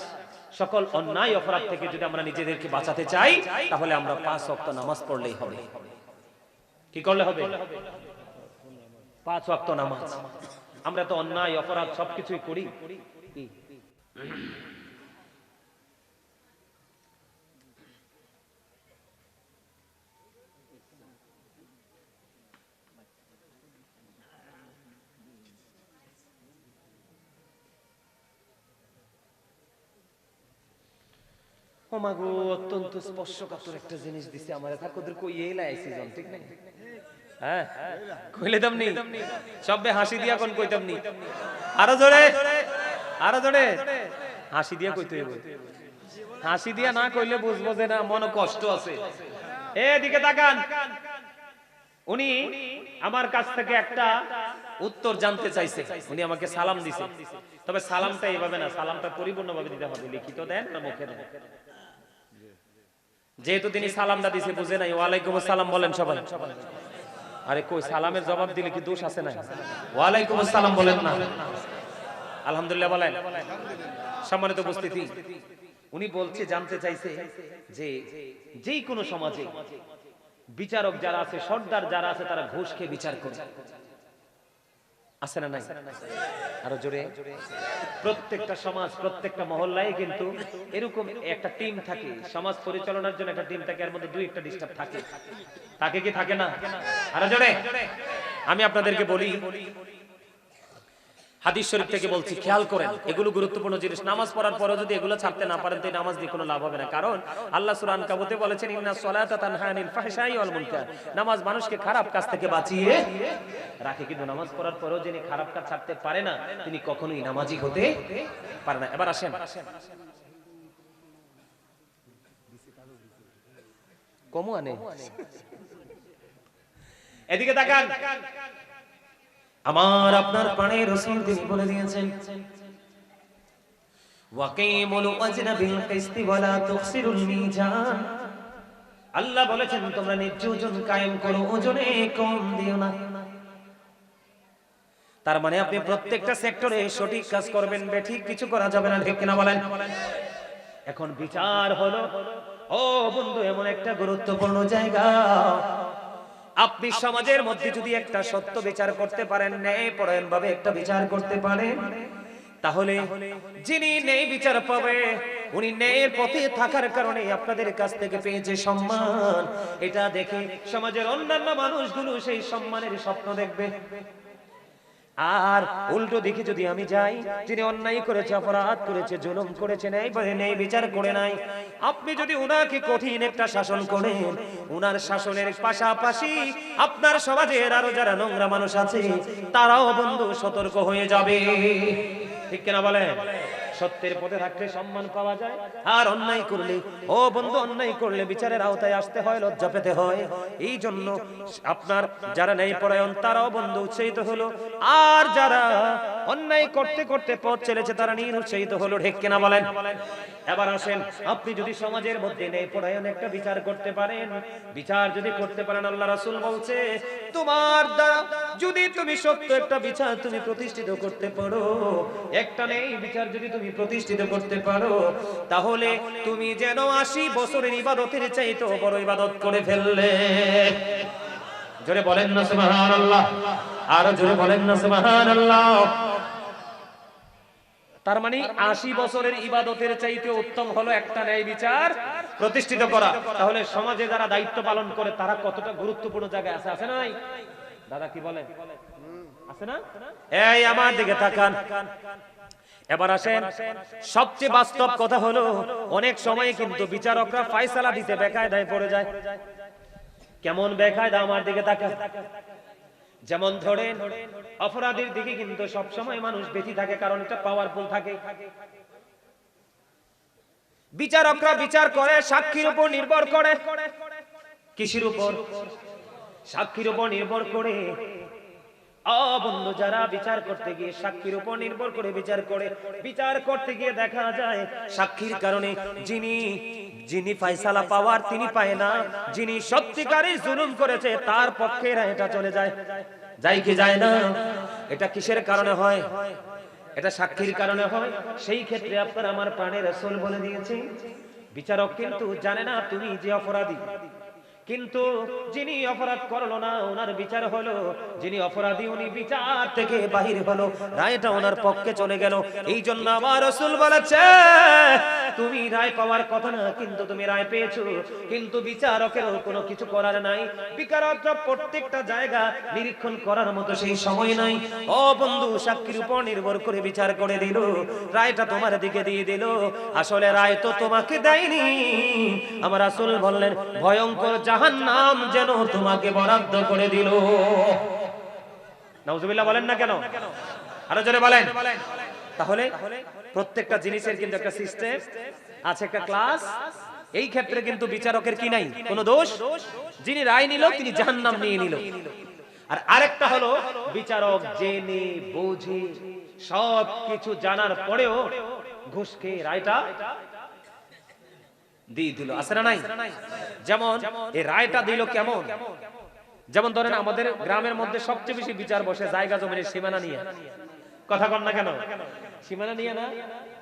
সকল অন্যায় অপরাধ থেকে যদি আমরা নিজেদেরকে বাঁচাতে চাই, তাহলে আমরা 5 ওয়াক্ত নামাজ পড়লেই হবে। কি করলে হবে? 5 ওয়াক্ত নামাজ। আমরা তো অন্যায় অপরাধ সবকিছুই করি। ও মাগো, অত্যন্ত স্পর্শকাতর একটা জিনিস দিছে আমারে, থাকোদের কই এলা আইছি জন, ঠিক না? হ্যাঁ, কইলে দামনি সবে হাসি দিয়া কোন কইতামনি, আরো জোরে, আরো জোরে হাসি দিয়া কইতে হইব। হাসি দিয়া না কইলে বুঝবো যে না, মনে কষ্ট আছে। এদিকে তাকান, উনি আমার কাছ থেকে একটা উত্তর জানতে চাইছে, উনি আমাকে সালাম দিছে। তবে সালামটা এইভাবে না, সালামটা পরিপূর্ণভাবে দিতে হবে। লিখিত দেন না মুখে দেন? যেহেতু তিনি সালামটা দিছে, বুঝে নাই, ওয়ালাইকুম আসসালাম বলেন সবাই। আরে কই, সালামের জবাব দিলে কি দোষ আছে না? ওয়ালাইকুম আসসালাম বলেন না, আলহামদুলিল্লাহ বলেন। সম্মানিত উপস্থিতি, উনি বলছে, জানতে চাইছে যে যেই কোনো সমাজে বিচারক যারা আছে, সর্দার যারা আছে, তারা ঘুষ খেয়ে বিচার করে, আছে না নাই? আরো জোরে। প্রত্যেকটা সমাজ, প্রত্যেকটা মহল্লায় কিন্তু এরকম একটা টিম থাকে, সমাজ পরিচালনার জন্য একটা টিম থাকে, এর মধ্যে 2-1টা ডিস্টার্ব থাকে। থাকে কি থাকে না? আরো জোরে। আমি আপনাদেরকে বলি, হাদিস শরীফ থেকে বলছি, খেয়াল করেন, এগুলো গুরুত্বপূর্ণ জিনিস। নামাজ পড়ার পরে যদি এগুলো ছাড়তে না পারেন, তাই নামাজ দিয়ে কোনো লাভ হবে না। কারণ আল্লাহ সূরা আনকাবুতে বলেছেন, ইন্নাস সালাতা তানহা আনিল ফাহশাই ওয়াল মুনকার। নামাজ মানুষকে খারাপ কাজ থেকে বাঁচিয়ে রাখে, কিন্তু নামাজ পড়ার পরেও যিনি খারাপ কাজ ছাড়তে পারে না, তিনি কখনোই নামাজি হতে পারে না। এবার আসেন, কমু আনে, এদিকে তাকান। আমার আপনার প্রাণের রাসূল তিনি বলে দিয়েছেন, ওয়াকিমুল ওয়াজনা বিল কিসতি ওয়ালা তুখসিরুল মিজান। আল্লাহ বলেছেন, তোমরা ন্যায্য ওজন কায়েম করো, ওজনে কম দিও না। তার মানে আপনি প্রত্যেকটা সেক্টরে সঠিক কাজ করবেন, বেঠিক কিছু করা যাবে না, ঠিক কিনা বলেন? এখন বিচার হলো, ও বন্ধু, এমন একটা গুরুত্বপূর্ণ জায়গা। আপনি সমাজের মধ্যে যদি একটা সত্য বিচার করতে পারেন, ন্যায়পরায়ণ ভাবে একটা বিচার করতে পারেন, তাহলে যিনি ন্যায় বিচার পাবে, উনি ন্যায়ের পথে থাকার কারণে আপনাদের কাছ থেকে পেয়েছে সম্মান। এটা দেখে সমাজের অন্যান্য মানুষগুলো সেই সম্মানের স্বপ্ন দেখবে। আর উল্টো দিকে যদি আমি যাই, যিনি অন্যায় করেছে, অপরাধ করেছে, জুলুম করেছে, ন্যায় বিচার করে নাই, আপনি যদি উনাকে কঠিন একটা শাসন করেন, উনার শাসনের পাশাপাশি আপনার সমাজের আরো যারা নোংরা মানুষ আছে, তারাও বন্ধু সতর্ক হয়ে যাবে, ঠিক কিনা বলেন? সত্যের পথে থাকলে সম্মান পাওয়া যায়, আর অন্যায় করলে, ও বন্ধু, অন্যায় করলে বিচারের আওতায় আসতে হয়, লজ্জা পেতে হয়। এই জন্য আপনার যারা ন্যায়পরায়ণ, তারাও বন্ধু উৎসাহিত হলো, আর যারা অন্যায় করতে করতে পথ চলেছে, তারা নিরুৎসাহিত হলো, ঠিক কিনা বলেন? এবার আসেন, আপনি যদি সমাজের মধ্যে ন্যায়পরায়ণ একটা বিচার করতে পারেন, বিচার যদি করতে পারেন, আল্লাহ রাসূল বলছে, তোমার দ্বারা যদি তুমি সত্য একটা বিচার তুমি প্রতিষ্ঠিত করতে পারো, একটা ন্যায় বিচার যদি তুমি প্রতিষ্ঠিত করতে পারো, তাহলে তুমি যেন 80 বছরের ইবাদতের চাইতে বড় ইবাদত করে ফেললে। জোরে বলেন না সুবহানাল্লাহ, আর জোরে বলেন না সুবহানাল্লাহ। তার মানে 80 বছরের ইবাদতের চাইতে উত্তম হলো একটা ন্যায় বিচার প্রতিষ্ঠিত করা। তাহলে সমাজে যারা দায়িত্ব পালন করে, তারা কতটা গুরুত্বপূর্ণ জায়গায় আছে, আছে না নাই? দাদা কি বলেন, আছে না? এই আমার দিকে তাকান। এবার আসেন, সবচেয়ে বাস্তব কথা হলো অনেক সময় কিন্তু বিচারকরা ফয়সালা দিতে বেকায়দায় পড়ে যায়। কেমন বেকায়দা? আমার দিকে তাকান। যেমন ধরেন, অপরাধীর দিকে কিন্তু সব সময় মানুষ বেশি থাকে, কারণ এটা পাওয়ারফুল থাকে। বিচারকরা বিচার করে সাক্ষীর উপর নির্ভর করে। কিসের উপর? সাক্ষীর উপর নির্ভর করে। বন্ধু, যারা বিচার করতে গিয়ে সাক্ষীর উপর নির্ভর করে বিচার করে, বিচার করতে গিয়ে দেখা যায় সাক্ষীর কারণে যিনি ফয়সালা পাওয়ার তিনি পায় না, যিনি সত্যিকারের জুলুম করেছে তার পক্ষে এটা চলে যায়। যায় কি যায় না? এটা কিসের কারণে হয়? এটা সাক্ষীর কারণে হয়। সেই ক্ষেত্রে আপনার আমার প্রাণের রাসূল বলে দিয়েছে, বিচারক কিন্তু জানে না তুমি যে অপরাধী, কিন্তু যিনি অপরাধ করলো না ওনার বিচার হলো, যিনি অপরাধী উনি বিচার থেকে বাহির হলো, রায়টা ওনার পক্ষে চলে গেল। এই জন্য আমার রাসূল বলেছে, তুমি রায় পাওয়ার কথা না, কিন্তু তুমি রায় পেয়েছো, কিন্তু বিচারকের কোনো কিছু করার নাই। বিচারকরা প্রত্যেকটা জায়গা নিরীক্ষণ করার মতো সেই সময় নাই। ও বন্ধু, সাক্ষীর উপর নির্ভর করে বিচার করে দিল, রায়টা তোমার দিকে দিয়ে দিল। আসলে রায় তো তোমাকে দেয়নি। আমার রাসূল বললেন, ভয়ঙ্কর জাহান্নাম যেন তোমাকে বরাদ্দ করে দিল। নাউজুবিল্লাহ বলেন না কেন? আরো জোরে বলেন। তাহলে প্রত্যেকটা জিনিসের কিন্তু একটা সিস্টেম আছে, একটা ক্লাস। এই ক্ষেত্রে কিন্তু বিচারকের কি নাই? কোনো দোষ। যিনি রায় নিল তিনি জাহান্নাম নিয়ে নিল। আর আরেকটা হলো বিচারক জেনে বুঝে সব কিছু জানার পরেও ঘুষ খেয়ে রায়টা দিয়ে দিল। আছে না নাই? যেমন এই রায়টা দিল কেমন? যেমন ধরেন আমাদের গ্রামের মধ্যে সবচেয়ে বেশি বিচার বসে জায়গা জমির সীমানা নিয়ে। কথা কন না কেন? সীমানা নিয়ে না,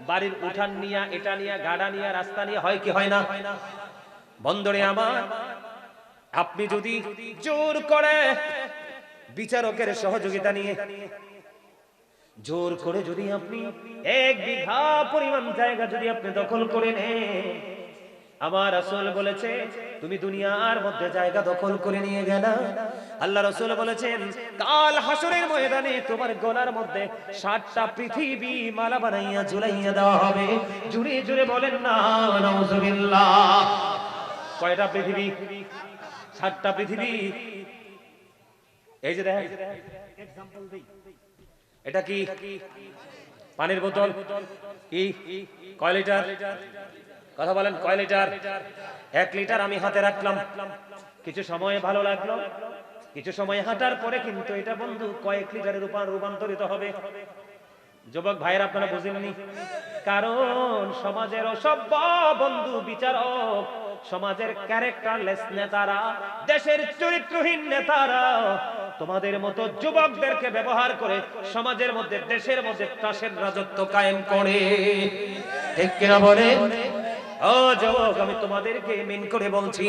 বাড়ির উঠান নিয়ে, এটা নিয়ে, গাড়া নিয়ে, রাস্তা নিয়ে, হয় কি হয় না? বন্ধুরে আমার, আপনি যদি জোর করে বিচারকের সহযোগিতা নিয়ে জোর করে যদি আপনি 1 বিঘা পরিমাণ জায়গা যদি আপনি দখল করে নেন, আমার রাসূল বলেছে তুমি দুনিয়ার মধ্যে জায়গা দখল করে নিয়ে গেলা, আল্লাহ রাসূল বলেছেন কাল হাসরের ময়দানে তোমার গলার মধ্যে 60টা পৃথিবী মালা বানাইয়া ঝুলাইয়া দেওয়া হবে। জুড়ে জুড়ে বলেন না নাউজুবিল্লাহ। কয়টা পৃথিবী? 60টা পৃথিবী। এই যে দেখেন, एग्जांपल দেই, এটা কি পানির বোতল? কি কয় লিটার? কথা বলেন, কয় লিটার? 1 লিটার আমি হাতে রাখলাম, কিছু সময় ভালো লাগলো, কিছু সময় হাঁটার পরে কিন্তু এটা বন্ধু কয়েক লিটারের উপর রূপান্তরিত হবে। যুবক ভাইয়েরা আপনারা বুঝেননি? কারণ সমাজের অসভ্য বন্ধু বিচারক, সমাজের ক্যারেক্টারলেস নেতারা, দেশের চরিত্রহীন নেতারা তোমাদের মতো যুবকদেরকে ব্যবহার করে সমাজের মধ্যে, দেশের মধ্যে ত্রাসের রাজত্ব কায়েম করে। ঠিক কিনা বলেন? ও যুবক, আমি তোমাদেরকে মেন করে বলছি,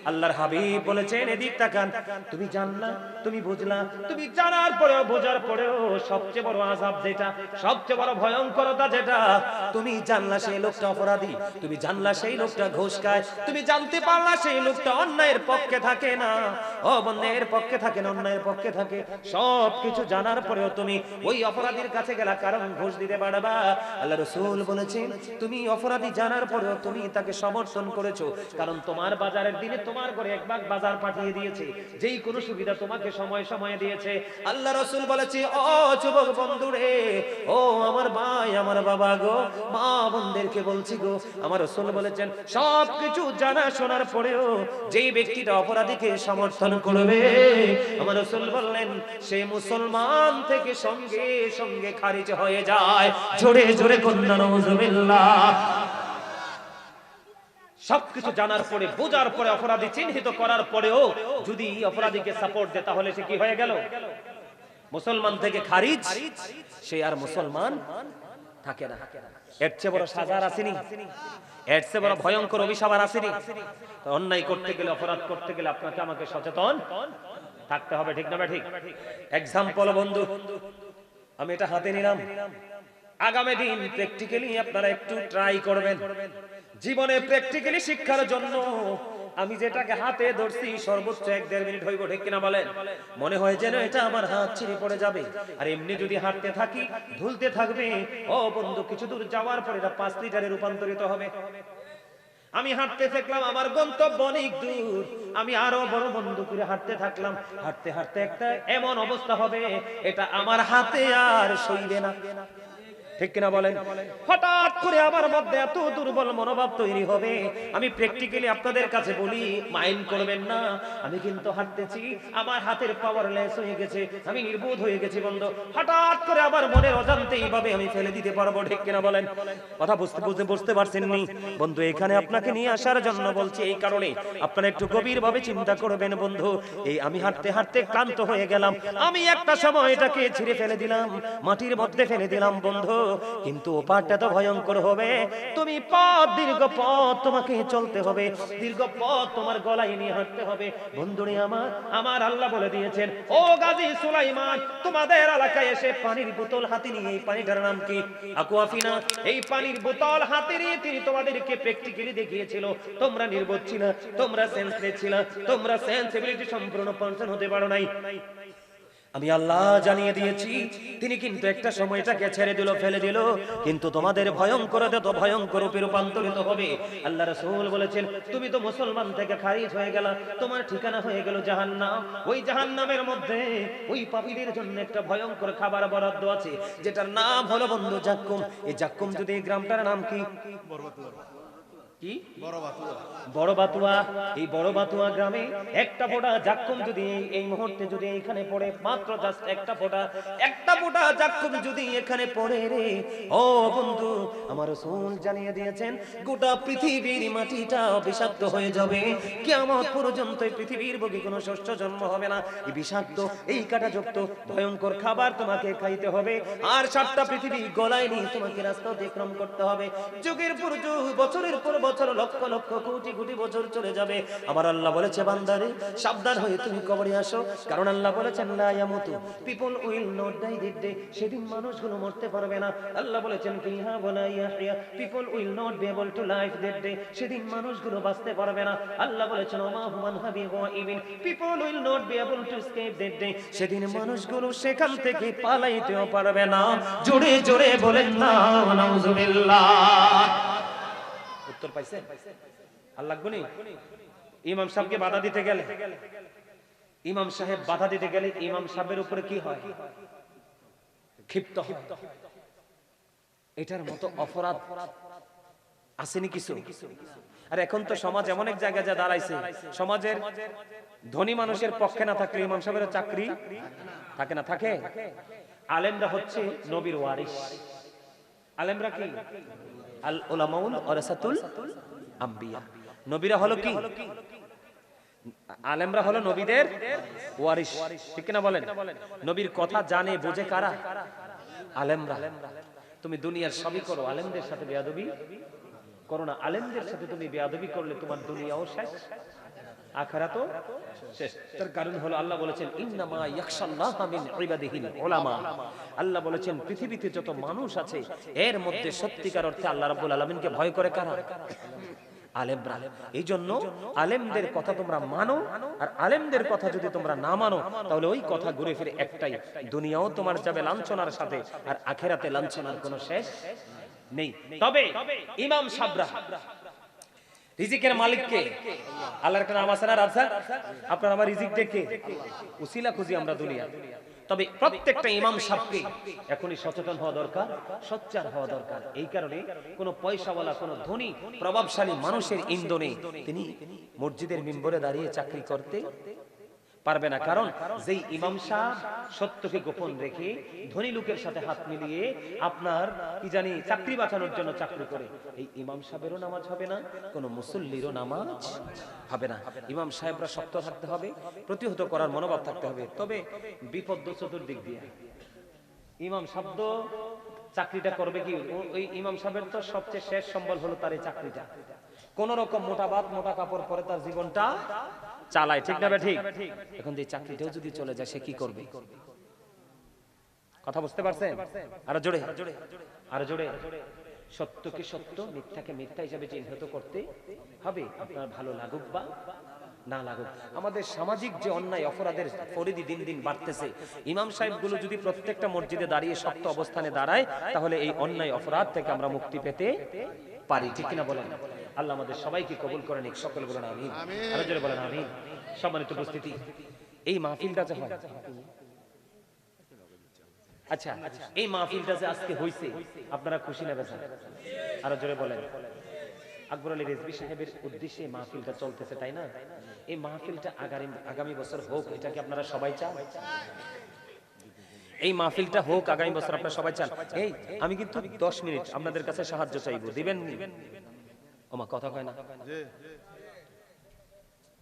আল্লাহর হাবিব বলেছেন এদিক তাকান, তুমি জানলা, তুমি বুঝলা, তুমি জানার পরেও বোঝার পরেও সবচেয়ে বড় আযাব যেটা, সবচেয়ে বড় ভয়ঙ্করতা যেটা, তুমি জানলা সেই লোকটা অপরাধী, তুমি জানলা সেই লোকটা ঘুষ খায়, তুমি জানতে পারলা সেই লোকটা অন্যায়ের পক্ষে থাকে না, ও বন্ধের পক্ষে থাকে না, অন্যায়ের পক্ষে থাকে, সবকিছু জানার পরেও তুমি ওই অপরাধীর কাছে গেলা কারণ ঘুষ দিতে পারবা। আল্লাহ রাসূল বলেছেন তুমি অপরাধী জানার পরেও তুমি তাকে সমর্থন করেছো, কারণ তোমার বাজারের দিনে তোমার ঘরে এক ভাগ বাজার পাঠিয়ে দিয়েছে, যেই কোনো সুবিধা তোমাকে সময় সময় দিয়েছে। আল্লাহ রাসূল বলেছে ও যুবক বন্ধুরে, ও আমার ভাই, আমার বাবা গো, মা বোনদেরকে বলছি গো, আমার রাসূল বলেছেন সবকিছু জানা শোনার পরেও যেই ব্যক্তিটা অপরাধীকে সমর্থন করবে, আমার রাসূল বললেন সে মুসলমান থেকে সঙ্গে সঙ্গে খারিজ হয়ে যায়। জোরে জোরে কন্যা নাউজুবিল্লাহ। সবকিছু জানার পরে, বোঝার পরে, অপরাধী চিহ্নিত করার পরেও যদি অপরাধীকে সাপোর্ট দেয় তাহলে সে কি হয়ে গেল? মুসলমান থেকে খারিজ, সে আর মুসলমান থাকে না। এর চেয়ে বড় সাজা আসেনি, এর চেয়ে বড় ভয়ঙ্কর অভিশাপ আসেনি। অন্যায় করতে গেলে, অপরাধ করতে গেলে আপনাকে আমাকে সচেতন থাকতে হবে। ঠিক না ঠিক? এক্সাম্পল বন্ধু, আমি এটা হাতে নিলাম, আগামী দিন প্র্যাকটিক্যালি আপনারা একটু ট্রাই করবেন। জীবনে প্র্যাকটিক্যালি শিক্ষার জন্য আমি যেটাকে হাতে ধরছি সর্বোচ্চ 1-1.5 মিনিট হইব, ঠিক কিনা বলেন? মনে হয় যেন এটা আমার হাত ছিঁড়ে পড়ে যাবে। আর এমনি যদি হাঁটতে থাকি ধুলতে থাকবে, ও বন্ধু কিছু দূর যাওয়ার পর এটা 5 লিটারে রূপান্তরিত হবে। আমি হাঁটতে থাকলাম, আমার গন্তব্য অনেক দূর, আমি আরো বড় বন্ধু করে হাঁটতে থাকলাম। হাঁটতে হাঁটতে একটা এমন অবস্থা হবে এটা আমার হাতে আর সইবে না, ঠিক কিনা বলেন? হঠাৎ করে আমার মধ্যে এত দুর্বল মনোভাব তৈরি হবে, আমি প্র্যাকটিক্যালি আপনাদের কাছে বলি, মাইন্ড করবেন না, আমি কিন্তু হাঁটতেছি, আমার হাতের পাওয়ারলেস হয়ে গেছে, আমি নির্বোধ হয়ে গেছি বন্ধু। হঠাৎ করে আমার মনের অজান্তে এইভাবে আমি ফেলে দিতে পারবো, ঠিক কিনা বলেন? কথা বুঝতে পারছেন নি বন্ধু? এখানে আপনাকে নিয়ে আসার জন্য বলছি এই কারণে, আপনারা একটু গভীরভাবে চিন্তা করবেন বন্ধু। এই আমি হাঁটতে হাঁটতে ক্লান্ত হয়ে গেলাম, আমি একটা সময় এটাকে ছিঁড়ে ফেলে দিলাম, মাটির মধ্যে ফেলে দিলাম বন্ধু। কিন্তু ওপারটা তো ভয়ঙ্কর হবে, তুমি দীর্ঘ পথ তোমাকে চলতে হবে, দীর্ঘ পথ তোমার গলায় নিয়ে হাঁটতে হবে বন্ধুরে আমার আল্লাহ বলে দিয়েছেন, ও গাজী সুলাইমান, তোমাদের এলাকায় এসে পানির বোতল হাতে নিয়ে, এই পানিটার নাম কি? আকুয়াফিনা। এই পানির বোতল হাতে নিয়ে তিনি তোমাদেরকে প্র্যাকটিক্যালি দেখিয়েছিল, তোমরা নির্বোধ ছিল, তোমরা সেন্সলেস ছিল, তোমরা সেন্সিবিলিটি সম্পূর্ণ পৌঁছানো হতে পারো নাই। আমি আল্লাহ জানিয়ে দিয়েছি, তিনি কিন্তু একটা সময় এটাকে ছেড়ে দিল, ফেলে দিল, কিন্তু তোমাদের ভয়ঙ্কর রূপে রূপান্তরিত হবে। আল্লাহ রাসূল বলেছেন, তুমি তো মুসলমান থেকে খারিজ হয়ে গেলা, তোমার ঠিকানা হয়ে গেল জাহান্নাম। ওই জাহান্নামের মধ্যে ওই পাপীদের জন্য একটা ভয়ঙ্কর খাবার বরাদ্দ আছে, যেটার নাম হলো বন্ধু জাক্কুম। এই জাক্কুম যদি, এই গ্রামটার নাম কি? কি? বড় বাতুয়া। এই বড় বাতুয়া গ্রামে একটা ফোঁটা জাক্কুম যদি এই মুহূর্তে যদি এখানে পড়ে, মাত্র জাস্ট একটা ফোঁটা জাক্কুম যদি এখানে পড়ে রে, ও বন্ধু, আমার রাসূল জানিয়ে দিয়েছেন গোটা পৃথিবীর মাটিটা বিষাক্ত হয়ে যাবে, কিয়ামত পর্যন্ত এই পৃথিবীর বুকে কোনো শস্য জন্ম হবে না। এই বিষাক্ত, এই কাঁটাযুক্ত ভয়ঙ্কর খাবার তোমাকে খাইতে হবে, আর 7টা পৃথিবী গলায় নিয়ে তোমাকে রাস্তা অতিক্রম করতে হবে। যুগের পর যুগ, বছরের পর বছর, লক্ষ লক্ষ কোটি কোটি বছর চলে যাবে। আমার আল্লাহ বলেছে, বান্দারে সাবধান হয়ে তুমি কবরে আসো, কারণ আল্লাহ বলেছেন লা ইয়ামুতু, people will not die that day, সেদিন মানুষগুলো মরতে পারবে না। আল্লাহ বলেছেন ফিহা ওয়ালা ইয়াহইয়া, people will not be able to live that day, সেদিন মানুষগুলো বাঁচতে পারবে না। আল্লাহ বলেছেন ওমা হুমান হাবিগাইবিন, people will not be able to escape that day, সেদিন মানুষগুলো সেখান থেকে পালাইতেও পারবে না। জোরে জোরে বলেন না নাউজুবিল্লাহ। উত্তর পাইছেন? আর লাগবে নি? ইমাম সাহেবকে বাধা দিতে গেলে, ইমাম সাহেব বাধা দিতে গেলে ইমাম সাহেবের উপরে কি হয়? ক্ষিপ্ত হয়। এটার মতো অপরাধ আসেনি কিছু? আর এখন তো সমাজ এমন এক জায়গায় যা দাঁড়াইছে, সমাজের ধনী মানুষের পক্ষে না থাকলে ইমাম সাহেবের চাকরি থাকে না। থাকে। আলেমরা হচ্ছে নবীর ওয়ারিস। আলেমরা কি? আল উলামাউল ওয়ারাসাতুল আম্বিয়া। নবীরা হলো কি? আলেমরা হলো নবীদের ওয়ারিস, ঠিক না বলেন? নবীর কথা জানে বোঝে কারা? আলেমরা। তুমি দুনিয়ার সবই করো, আলেমদের সাথে বেয়াদবি করো না। আলেমদের সাথে তুমি বেয়াদবি করলে তোমার দুনিয়াও শেষ, আখিরাতও শেষ। তার কারণ হলো আল্লাহ বলেছেন ইন্নামা ইয়াখশাল্লাহা মিন ইবাদিহিল উলামা। আল্লাহ বলেছেন পৃথিবীতে যত মানুষ আছে এর মধ্যে সত্যিকার অর্থে আল্লাহ রাব্বুল আলামিনকে ভয় করে কারা? আলেমরা। এই জন্য আলেমদের কথা তোমরা মানো, আর আলেমদের কথা যদি তোমরা না মানো তাহলে ওই কথা ঘুরে ফিরে একটাই, দুনিয়াও তোমার যাবে লাঞ্ছনার সাথে, আর আখিরাতে লাঞ্ছনার কোনো শেষ নেই। তবে ইমাম সাহেবরা, রিজিকের মালিক কে? আল্লাহর একটা নাম আছে না, রাজ্জাক। আপনার আমার রিজিক দেখে উসিলা খুঁজি আমরা দুনিয়া। তবে প্রত্যেকটা ইমাম সাহেবকে এখনই সচেতন হওয়া দরকার, সোচ্চার হওয়া দরকার। এই কারণে কোন পয়সাওয়ালা, কোন ধনী প্রভাবশালী মানুষের ইন্ধনে তিনি মসজিদের মিম্বরে দাঁড়িয়ে চাকরি করতে পারবে না। কারণ যেই ইমাম সাহেব সত্যকে গোপন রেখে ধনী লোকের সাথে হাত মিলিয়ে আপনার কি জানি চাকরি বাঁচানোর জন্য চাকরি করে, এই ইমাম সাহেবেরও নামাজ হবে না, কোন মুসল্লিরও নামাজ হবে না। ইমাম সাহেবরা শক্ত থাকতে হবে, প্রতিহত করার মনোভাব থাকতে হবে। তবে বিপদ চতুর্দিক দিয়ে। ইমাম শব্দ চাকরিটা করবে কি? ওই ইমাম সাহেবের তো সবচেয়ে শেষ সম্বল হলো তার এই চাকরিটা। কোন রকম মোটা ভাত মোটা কাপড় পরে তার জীবনটা চালায়, ঠিক না? ঠিক। এখন যে চাকরিটাও যদি চলে যায় সে কি করবে? কথা বুঝতে পারছেন? আরো জোরে, আরো জোরে। সত্যকে সত্য, মিথ্যাকে মিথ্যা হিসাবে চিহ্নিত করতে হবে, আপনার ভালো লাগুক বা না লাগুক। আমাদের সামাজিক যে অন্যায় অপরাধের পরিধি দিন দিন বাড়তেছে, ইমাম সাহেবগুলো যদি প্রত্যেকটা মসজিদে দাঁড়িয়ে শক্ত অবস্থানে দাঁড়ায়, তাহলে এই অন্যায় অপরাধ থেকে আমরা মুক্তি পেতে পারি, ঠিক কিনা বলেন? আল্লাহ আমাদের সবাইকে কবুল করে নিক, সকল বলেন আমিন, আরো জোরে বলেন আমিন। সম্মানিত উপস্থিতি, এই মাহফিলটা যে হয়, আচ্ছা এই মাহফিলটা যে আজকে হইছে, আপনারা খুশি না বেজার? আরো জোরে বলেন। আকবর আলী রিজভী সাহেবের উদ্দেশ্যে মাহফিলটা চলতেছে, তাই না? এই মাহফিলটা আগামী বছর হোক, এটা কি আপনারা সবাই চান? এই মাহফিলটা হোক আগামী বছর, আপনারা সবাই চান? এই আমি কিন্তু 10 মিনিট আপনাদের কাছে সাহায্য চাইবো, দিবেন? ওমা কথা কয় না,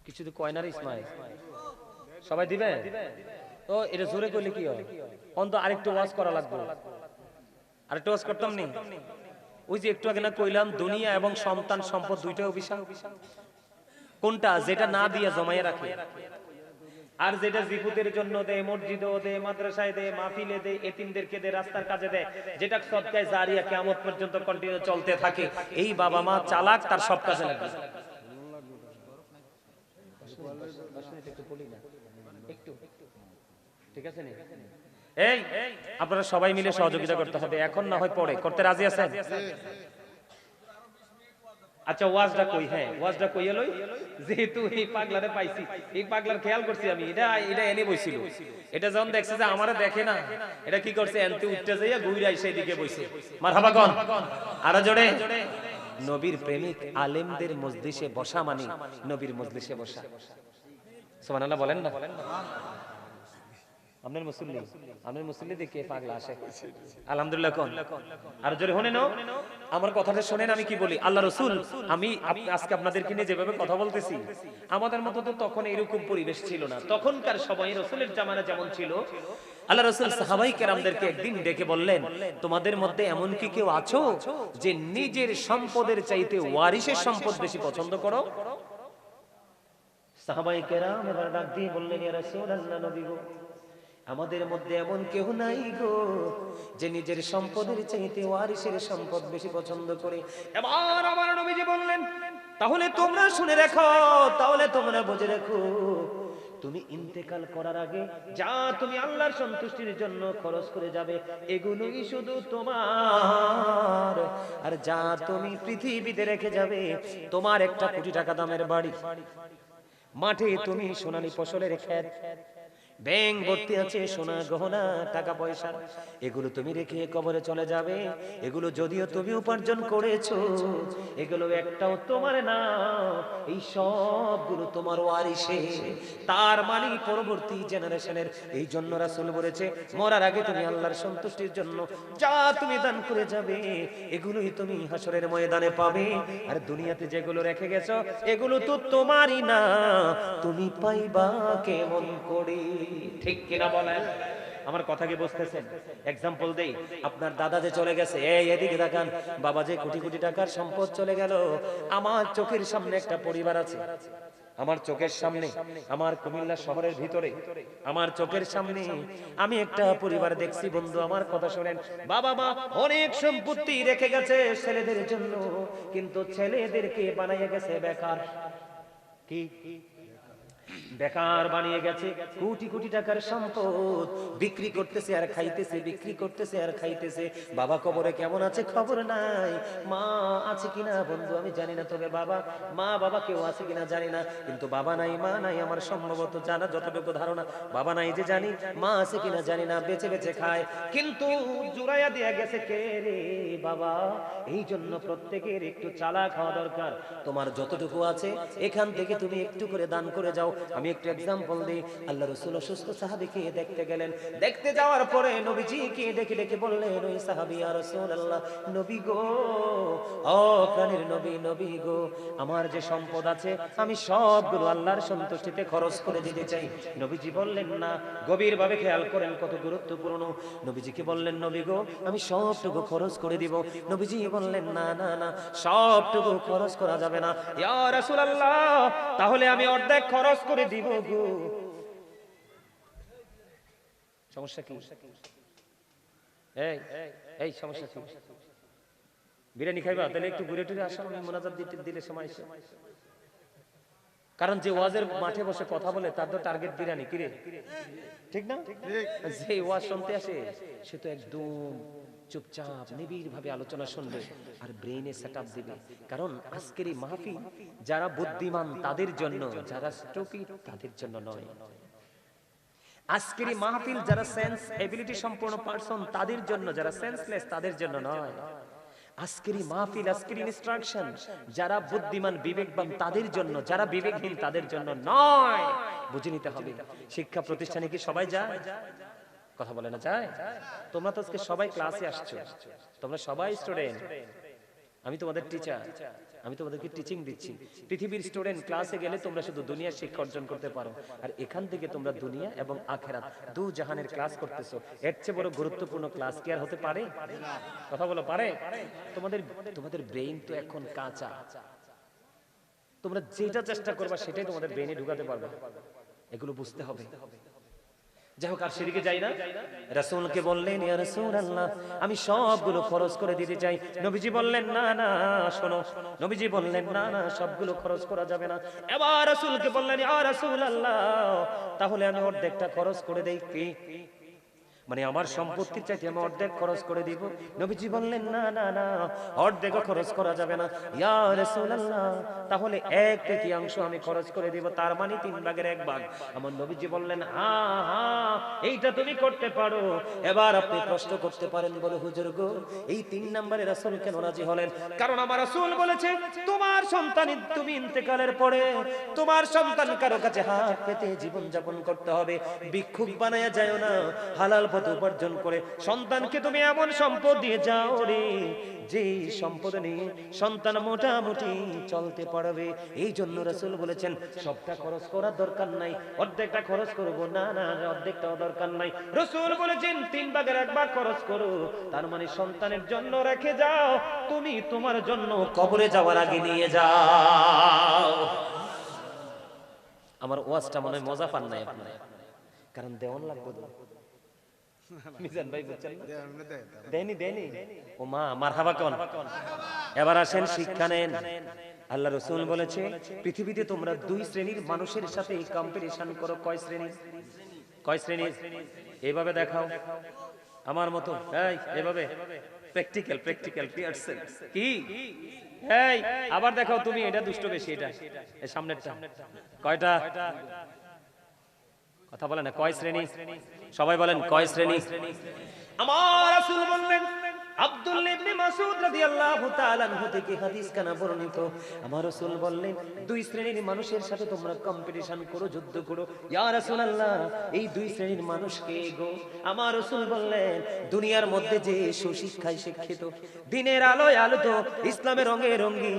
কিছু তো কয় না রে ইসমাইল, সবাই দিবে তো? এটা জোরে কইলে কি হয়? অন্তত আরেকটু ওয়াজ করা লাগবে, আরেকটু ওয়াজ করতাম নি? ওই যে একটু আগে না কইলাম, দুনিয়া এবং সন্তান সম্পদ দুইটাই অভিশাপ। কোনটা? যেটা না দিয়ে জমায়ে রাখে, আর যেটা জিকুতের জন্য দেয়, মসজিদে দেয়, মাদ্রাসায় দেয়, মাহফিলে দেয়, এতিমদেরকে দেয়, রাস্তার কাজে দেয়, যেটা সদকায়ে জারিয়া কিয়ামত পর্যন্ত কন্টিনিউ চলতে থাকে। এই বাবা মা চালাক, তার সব কাজে লাগবে। ঠিক আছে নি? এই আপনারা সবাই মিলে সহযোগিতা করতে হবে, এখন না হয় পরে করতে রাজি আছেন? আচ্ছা ওয়াজটা কই, হ্যাঁ ওয়াজটা কই এলই, যেহেতু এই পাগলারে পাইছি, এই পাগলার খেয়াল করছি আমি, এটা এনে বইছিল, এটা যখন দেখছে যে আমারে দেখে না, এটা কি করছে, এনতে উঠতে যাইয়া ঘুরে আইসা এদিকে বইছে। মারহাবা কোন, আরো জোরে। নবীর প্রেমিক আলেমদের মজলিসে বসা মানে নবীর মজলিসে বসা। সুবহানাল্লাহ বলেন না? আপনার মুসল্লি দেখে পাগলা আসে, আলহামদুলিল্লাহ কোন, আর জোরে হনে নাও আমার কথাটা শুনেন আমি কি বলি। আল্লাহ রাসূল, আমি আজকে আপনাদেরকে নিয়ে যেভাবে কথা বলতেছি, আমাদের মতো তো তখন এরকম পরিবেশ ছিল না। তখনকার সময় রাসূলের জামানা যেমন ছিল, আল্লাহ রাসূল সাহাবায়ে কেরামদেরকে একদিন ডেকে বললেন, তোমাদের মধ্যে এমন কি কেউ আছো যে নিজের সম্পদের চাইতে ওয়ারিসের সম্পদ বেশি পছন্দ করো? সাহাবায়ে কেরাম এবার ডাক দিয়ে বললেন, ইয়া রাসূলুল্লাহ, নবী গো, আমাদের মধ্যে এমন কেউ নাই গো যে নিজের সম্পদের চাইতে ওয়ারিসের সম্পদ বেশি পছন্দ করে। এবার আমার নবীজি বললেন, তাহলে তোমরা শুনে রাখো, তাহলে তোমরা বুঝে রাখো, তুমি ইন্তেকাল করার আগে যা তুমি আল্লাহর সন্তুষ্টির জন্য খরচ করে যাবে, এগুলোই শুধু তোমার। আর যা তুমি পৃথিবীতে রেখে যাবে, তোমার 1 কোটি টাকা দামের বাড়ি, মাঠে তুমি সোনালী ফসলের ক্ষেত, ব্যাংক ভর্তি আছে সোনা গহনা টাকা পয়সা, এগুলো তুমি রেখে কবরে চলে যাবে। এগুলো যদিও তুমি উপার্জন করেছো, এগুলো একটাও তোমার না, এই সবগুলো তোমার ওয়ারিসে, তার মানে পরবর্তী জেনারেশনের। এই জন্য রাসূল বলেছে, মরার আগে তুমি আল্লাহর সন্তুষ্টির জন্য যা তুমি দান করে যাবে, এগুলোই তুমি হাসরের ময়দানে পাবে। আর দুনিয়াতে যেগুলো রেখে গেছো, এগুলো তো তোমারই না, তুমি পাইবা কেমন করে? ঠিক কিনা বলেন? আমার কথা কি বুঝতেছেন? এক্সাম্পল দেই, আপনার দাদা যে চলে গেছে, এই এদিকে তাকান, বাবা যে কোটি কোটি টাকার সম্পদ চলে গেল, আমার চোখের সামনে একটা পরিবার আছে, আমার চোখের সামনে, আমার কুমিল্লা শহরের ভিতরে আমার চোখের সামনে আমি একটা পরিবার দেখছি। বন্ধু আমার কথা শুনেন, বাবা মা অনেক সম্পত্তি রেখে গেছে ছেলেদের জন্য, কিন্তু ছেলেদেরকে বানিয়ে গেছে বেকার। কি বেকার বানিয়ে গেছে, কোটি কোটি টাকার সম্পদ বিক্রি করতেছে আর খাইতেছে, বিক্রি করতেছে আর খাইতেছে। বাবা কবরে কেমন আছে খবর নাই, মা আছে কিনা বন্ধু আমি জানি না, তবে বাবা কেউ আছে কিনা জানি না, কিন্তু বাবা নাই মা নাই আমার সম্ভবত জানা যতটুকু ধারণা, বাবা নাই যে জানি, মা আছে কিনা জানি না, বেঁচে বেঁচে খায়, কিন্তু জুড়াইয়া দিয়া গেছে কে রে? বাবা। এই জন্য প্রত্যেকের একটু চালাক হওয়া দরকার। তোমার যতটুকু আছে এখান থেকে তুমি একটু করে দান করে যাও। আমি একটু এক্সাম্পল দিই, আল্লাহ রাসূল অসুস্থ সাহাবীকে দেখতে গেলেন, দেখতে যাওয়ার পরে নবীজিকে ডেকে ডেকে বললেন, ওই সাহাবী, ইয়া রাসূলুল্লাহ, নবী গো, ও প্রাণের নবী গো, আমার যে সম্পদ আছে আমি সবগুলো আল্লাহর সন্তুষ্টিতে খরচ করে দিতে চাই। নবীজি বললেন না, গভীরভাবে খেয়াল করেন কত গুরুত্বপূর্ণ। নবীজিকে বললেন, নবী গো, আমি সবটুকু খরচ করে দিব। নবীজি বললেন, না না না, সবটুকু খরচ করা যাবে না। ইয়া রাসূলুল্লাহ, তাহলে আমি অর্ধেক খরচ করে দিব গো। সমস্যা কি? এই সমস্যা কি? বিরিয়ানি খাইবা? তাহলে একটু ঘুরে টুরে আসো, আমি মোনাজাত দিলে সময় এসে। কারণ যে ওয়াজের মাঠে বসে কথা বলে তার তো টার্গেট বিরিয়ানি, কিরে ঠিক না? যে ওয়াজ শুনতে আসে সে তো একদম চুপচাপ নিবিড় ভাবে আলোচনা শুনবে আর ব্রেইনে সেটআপ দিবে। কারণ আজকের এই মাহফিল যারা বুদ্ধিমান তাদের জন্য, যারা স্টুপিড তাদের জন্য নয়। আজকের এই মাহফিল যারা সেন্স এবিলিটি সম্পন্ন পারসন তাদের জন্য, যারা সেন্সলেস তাদের জন্য নয়। আজকের এই মাহফিল, আজকের ইনস্ট্রাকশন যারা বুদ্ধিমান বিবেকবান তাদের জন্য, যারা বিবেকহীন তাদের জন্য নয়। বুঝে নিতে হবে। শিক্ষা প্রতিষ্ঠানে কি সবাই যায়? কথা বলে না যায়? তোমরা তো আজকে সবাই ক্লাসে আসছো, তোমরা সবাই স্টুডেন্ট, আমি তোমাদের টিচার, আমি তোমাদেরকে টিচিং দিচ্ছি। পৃথিবীর স্টুডেন্ট ক্লাসে গেলে তোমরা শুধু দুনিয়ার শিক্ষা অর্জন করতে পারো, আর এখান থেকে তোমরা দুনিয়া এবং আখেরাত দু জাহানের ক্লাস করতেছো। এর চেয়ে বড় গুরুত্বপূর্ণ ক্লাস কি আর হতে পারে? কথা বলো, পারে? তোমাদের ব্রেইন তো এখন কাঁচা, তোমরা যেটা চেষ্টা করবা সেটাই তোমাদের ব্রেইনে ঢুকাতে পারবে, এগুলো বুঝতে হবে। যাই হোক, আর সেদিকে যাই না। রাসূলকে বললেন, ইয়া রাসূলুল্লাহ, আমি সবগুলো খরচ করে দিতে চাই। নবীজি বললেন, না না শোনো। নবীজি বললেন, না না, সবগুলো খরচ করা যাবে না। এবার রাসূলকে বললেন, ইয়া রাসূলুল্লাহ, তাহলে আমি অর্ধেকটা খরচ করে দেই কি? মানে আমার সম্পত্তির চাইতে আমি অর্ধেক খরচ করে দিব। নবীজি বললেন, না না না, অর্ধেক খরচ করা যাবে না। ইয়া রাসূলুল্লাহ, তাহলে এক তৃতীয়াংশ আমি খরচ করে দিব, তার মানে 3/1 আমার নবীজি বললেন, হ্যাঁ হ্যাঁ, এইটা তুমি করতে পারো। এবার আপনি প্রশ্ন করতে পারেন, বলে হুজুর গো, এই 3 নম্বরে রাসূল কেন রাজি হলেন? কারণ আমার রাসূল বলেছে, তোমার সন্তান, তুমি ইন্তেকালের পরে তোমার সন্তান কারো কাছে হাত পেতে জীবন যাপন করতে হবে। ভিক্ষুক বানায়া যায় না, হালাল পথে উপার্জন করে সন্তানকে তুমি এমন সম্পদ দিয়ে যাও রে, যে সম্পদ নিয়ে সন্তান মোটামুটি চলতে পারবে। এই জন্য রাসূল বলেছেন, সবটা খরচ করার দরকার নাই, অর্ধেকটা খরচ করব। না না, অর্ধেকটাও দরকার নাই। রাসূল বলেছেন 3/1 খরচ করো, তার মানে সন্তানের জন্য রেখে যাও, তুমি তোমার জন্য কবরে যাওয়ার আগে নিয়ে যাও। আমার ওয়াজটা মনে হয় মজা পান নাই আপনারা, কারণ দেওয়ান লাগবে তো। মিজান ভাই বুঝছেন না? দেনি ও মা, মারহাবা কোন। এবার আসেন, শিক্ষা নেন। আল্লাহ রাসূল বলেছে, পৃথিবীতে তোমরা 2 শ্রেণীর মানুষের সাথে কম্পিটিশন করো। কয় শ্রেণী? কয় শ্রেণী? এইভাবে দেখাও আমার মতো, এই এভাবে প্র্যাকটিক্যাল পিয়ারসন কি? এই আবার দেখাও তুমি, এটা দুষ্ট বেশি, এটা এই সামনেরটা। কয়টা? কথা বলেন না, কয় শ্রেণী? সবাই বলেন, কয় শ্রেণী? আমার রাসূল বললেন, আব্দুল্লাহ ইবনে মাসউদ রাদিয়াল্লাহু তাআলা আনহু থেকে হাদিস কানা বর্ণিত, আমার রাসূল বললেন, 2 শ্রেণীর মানুষের সাথে তোমরা কম্পিটিশন করো, যুদ্ধ করো। ইয়া রাসূলুল্লাহ, এই 2 শ্রেণীর মানুষ কে গো? আমার রাসূল বললেন, দুনিয়ার মধ্যে যে সুশিক্ষায় শিক্ষিত, দ্বীনের আলোয় আলোকিত, ইসলামের রঙে রঙিন,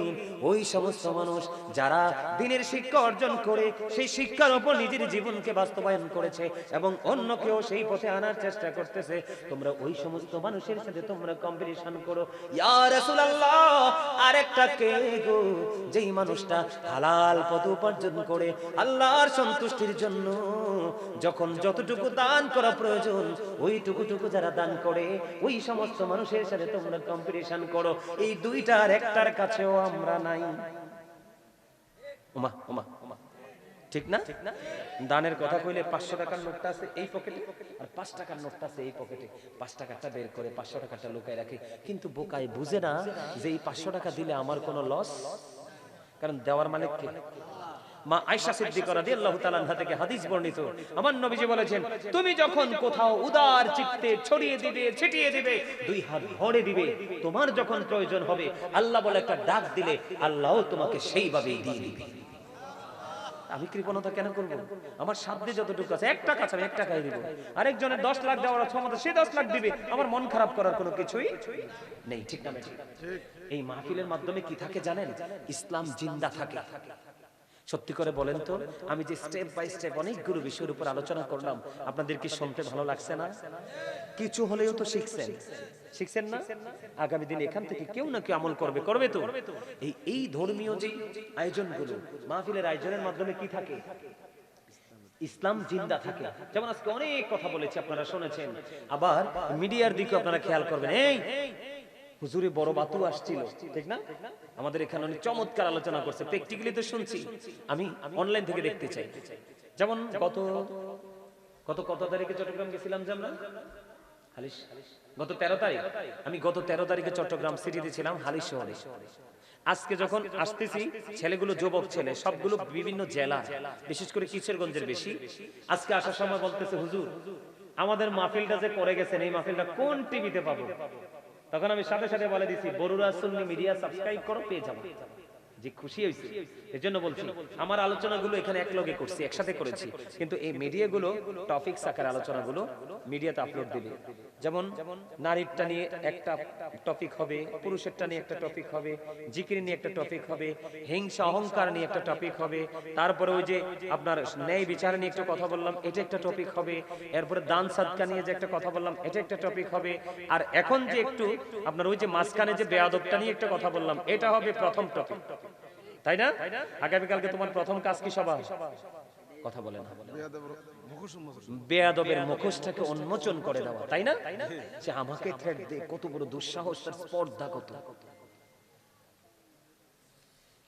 ওই সমস্ত মানুষ যারা দ্বীনের শিক্ষা অর্জন করে সেই শিক্ষার উপর নিজের জীবনকে বাস্তবায়ন করেছে এবং অন্যকেও সেই পথে আনার চেষ্টা করতেছে, তোমরা ওই সমস্ত মানুষের সাথে তোমরা কম্পিটিশন করো। ইয়া রাসূলুল্লাহ, আরেকটা কে গো? যেই মানুষটা হালাল পথ উপার্জন করে আল্লাহর সন্তুষ্টির জন্য যখন যতটুকু দান করা প্রয়োজন ওইটুকু যারা দান করে, ওই সমস্ত মানুষের সাথে তোমরা কম্পিটিশন করো। এই দুইটার একটার কাছেও আমরা নাই। ওমা ওমা ওমা, ঠিক না? দানের কথা কইলে 500 টাকার নোটটা আছে এই পকেটে, আর 5 টাকার নোটটা আছে এই পকেটে। 5 টাকাটা বের করে 500 টাকাটা লুকায় রাখে, কিন্তু বোকায় বুঝে না যে এই 500 টাকা দিলে আমার কোনো লস, কারণ দেওয়ার মালিক কে? মা আয়েশা সিদ্দিকা রাদিয়াল্লাহু তাআলা আনহা থেকে হাদিস বর্ণিত, আমার নবীজি বলেছেন, তুমি যখন কোথাও উদার চিত্তে ছড়িয়ে দিবে, ছিটিয়ে দিবে, 2 হাত ভরে দিবে, তোমার যখন প্রয়োজন হবে আল্লাহ বলে একটা ডাক দিলে আল্লাহও তোমাকে সেইভাবেই দিয়ে দিবে। আমি কৃপণতা কেন করব? আমার সাধ্যে যতটুকু আছে, 1 টাকা আছে আমি 1 টাকাই দিব। আরেকজনের 10 লাখ দেওয়ার ক্ষমতা, সে 10 লাখ দিবে, আমার মন খারাপ করার কোনো কিছুই নেই। ঠিক না? এই মাহফিলের মাধ্যমে কি থাকে জানেন? ইসলাম জিন্দা থাকে। সত্যি করে বলেন তো, আমি যে স্টেপ বাই স্টেপ অনেকগুলো বিষয়ের উপর আলোচনা করলাম, আপনাদের কি শুনতে ভালো লাগছে না? কিছু হলেও তো শিখছেন না? আগামী দিন এখান থেকে কেউ না কেউ আমল করবে তো। এই ধর্মীয় যে আয়োজনগুলো, মাহফিলের আয়োজনের মাধ্যমে কি থাকে? ইসলাম জিন্দা থাকে। যেমন আজকে অনেক কথা বলেছি, আপনারা শুনেছেন। আবার মিডিয়ার দিকে আপনারা খেয়াল করবেন। এই হুজুরে বড় বাতু আসছিল, ঠিক না? আমাদের এখানে অনেক চমৎকার আলোচনা করছে, প্র্যাকটিক্যালি তো শুনছি, আমি অনলাইন থেকে দেখতে চাই। যেমন কত তারিখে চট্টগ্রাম গেছিলাম যে আমরা, গত 13 তারিখ, আমি গত 13 তারিখে চট্টগ্রাম সিটিতে ছিলাম, হালিশ শহরে। আজকে যখন আসতেছি, ছেলেগুলো যুবক ছেলে, সবগুলো বিভিন্ন জেলা, বিশেষ করে কিশোরগঞ্জের বেশি। আজকে আসার সময় বলতেছে, হুজুর আমাদের মাহফিলটা যে করে গেছেন, এই মাহফিলটা কোন টিভিতে পাবো? তখন আমি সাথে সাথে বলে দিছি, বরুরা সুন্নি মিডিয়া সাবস্ক্রাইব করো, পেয়ে যাবো। যে খুশি হয়েছে, এজন্য বলছি আমার আলোচনাগুলো এখানে একলগে করছি, একসাথে করেছি, কিন্তু এই মিডিয়াগুলো টপিক আকার আলোচনাগুলো মিডিয়াতে আপলোড দিবে। যেমন নারীরটা নিয়ে একটা টপিক হবে, পুরুষেরটা নিয়ে একটা টপিক হবে, জিকির নিয়ে একটা টপিক হবে, হিংসা অহংকার নিয়ে একটা টপিক হবে, তারপরে ওই যে আপনার ন্যায় বিচার নিয়ে একটা কথা বললাম, এটা একটা টপিক হবে, এরপরে দান সাদকা নিয়ে যে একটা কথা বললাম, এটা একটা টপিক হবে, আর এখন যে একটু আপনার ওই যে মাঝখানে যে বেয়াদবটা নিয়ে একটা কথা বললাম, এটা হবে প্রথম টপিক, তাই না? আগামীকালকে তোমার প্রথম কাজ কি? সভা কথা বলে না, বেয়াদবের মুখোশটাকে উন্মোচন করে দেওয়া, তাই না? সে আমাকে থ্রেট দেয়, কত বড় দুঃসাহস, তার স্পর্ধা কত।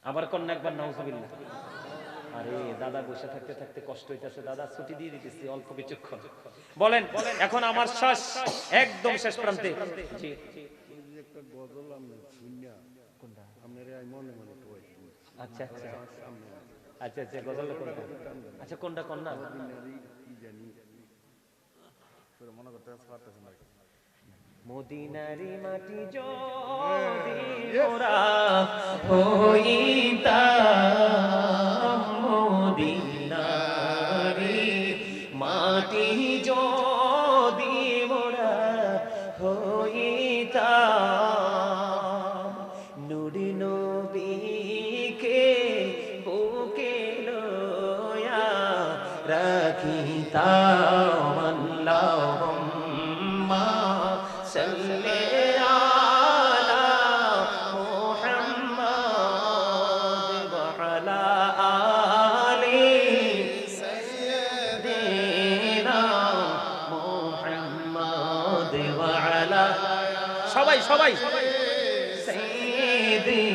আবার কন্যা একবার নাউজুবিল্লাহ। আরে দাদা বসে থাকতে থাকতে কষ্ট হইতাছে, দাদা ছুটি দিয়ে দিতেছি অল্প কিছুক্ষণ। বলেন এখন আমার শ্বাস একদম শেষ প্রান্তে। জি একটা গজল আমি শুনিয়া কোনটা আপনারে আই মনে মনে কই। আচ্ছা আচ্ছা আচ্ছা আচ্ছা গজল কোনটা? আচ্ছা কোনটা কন্যা কি জানি তোর মনে করতে পারতেছ না। মদিনারি মাটি যদি মোরা হইতাম, মদিনারি মাটি যদি মোরা হইতাম, নুরি নবীকে বুকে লইয়া রাখিতাম, আল্লাহুম্মা সাল্লি আলা মুহাম্মাদ ওয়া আলা আলি সাইয়্যিদিনা মুহাম্মাদ ওয়া আলা সবাই সাইয়্যিদিনা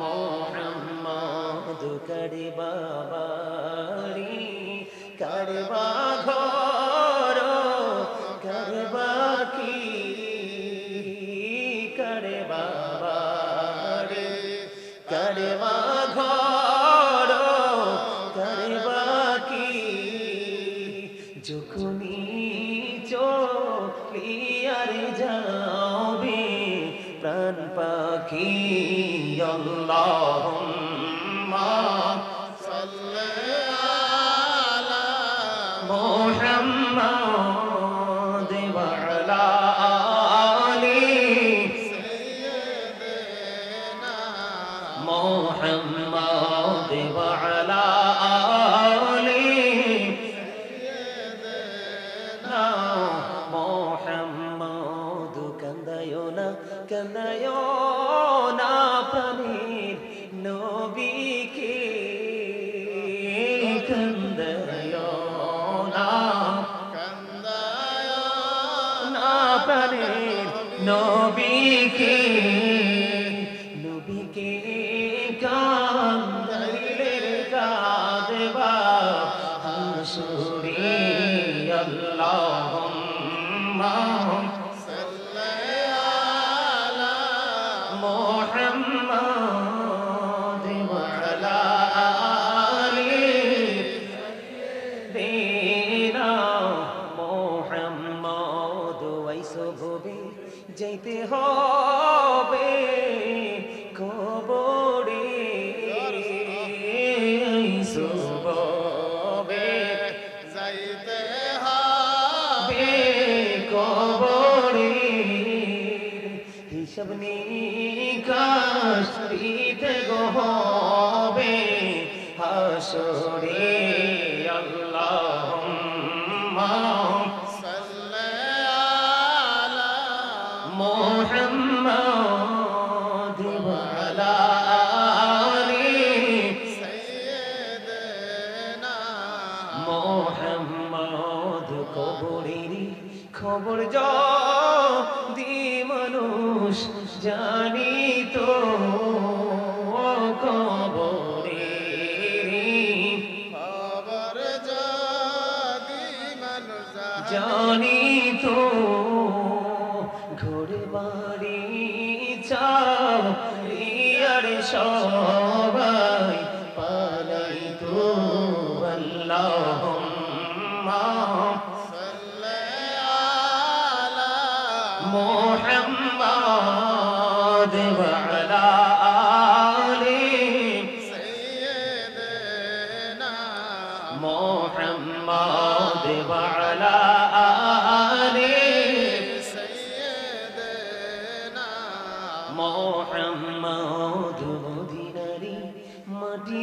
মুহাম্মাদ। কারবা বাড়ি কারবা ঘর কারবা কি কারবা বাড়ি কারবা ঘর কারবা কি, যখনই চলিয়ার যাবে প্রাণ পাখি, আল্লাহুম্মা সাল্লি আলা মুহাম্মাদ ওয়া আলা আলি সাইয়্যিদিনা মুহাম্মাদ ওয়া আলা আলি সাইয়্যিদিনা মুহাম্মাদ। কান্দায়ো না প্রাণীর নবীকে, কান্দায়ো না প্রাণীর নবীকে, নবীকে কান্দাইলে কাঁদবা হাসুরে, আল্লাহুম্মা সাল্লি আলা মুহাম্মাদ ওয়া আলা আলি সাইয়্যিদিনা মুহাম্মাদ। ওয়াইসো ভবে যাইতে হবে কবরে, ওয়াইসো ভবে যাইতে হবে কবরে, হিসাব নিকাশ দিতে হবে হাসরে, আল্লাহুম্মা সাল্লি আলা মুহাম্মাদ ওয়া আলা আলি সাইয়্যিদিনা মুহাম্মাদ। কবরের খবর যদি মানুষ জানি তো কবরে খবর যদি মানুষ জানি তো ঘরে বাড়ি চাও আর সবাই পালাই তো আল্লাহুম্মা মুহাম্মাদ ওয়া আলা আলি سيدنا মুহাম্মাদ ওয়া আলা আলি سيدنا মুহাম্মাদ মদিনারি মাটি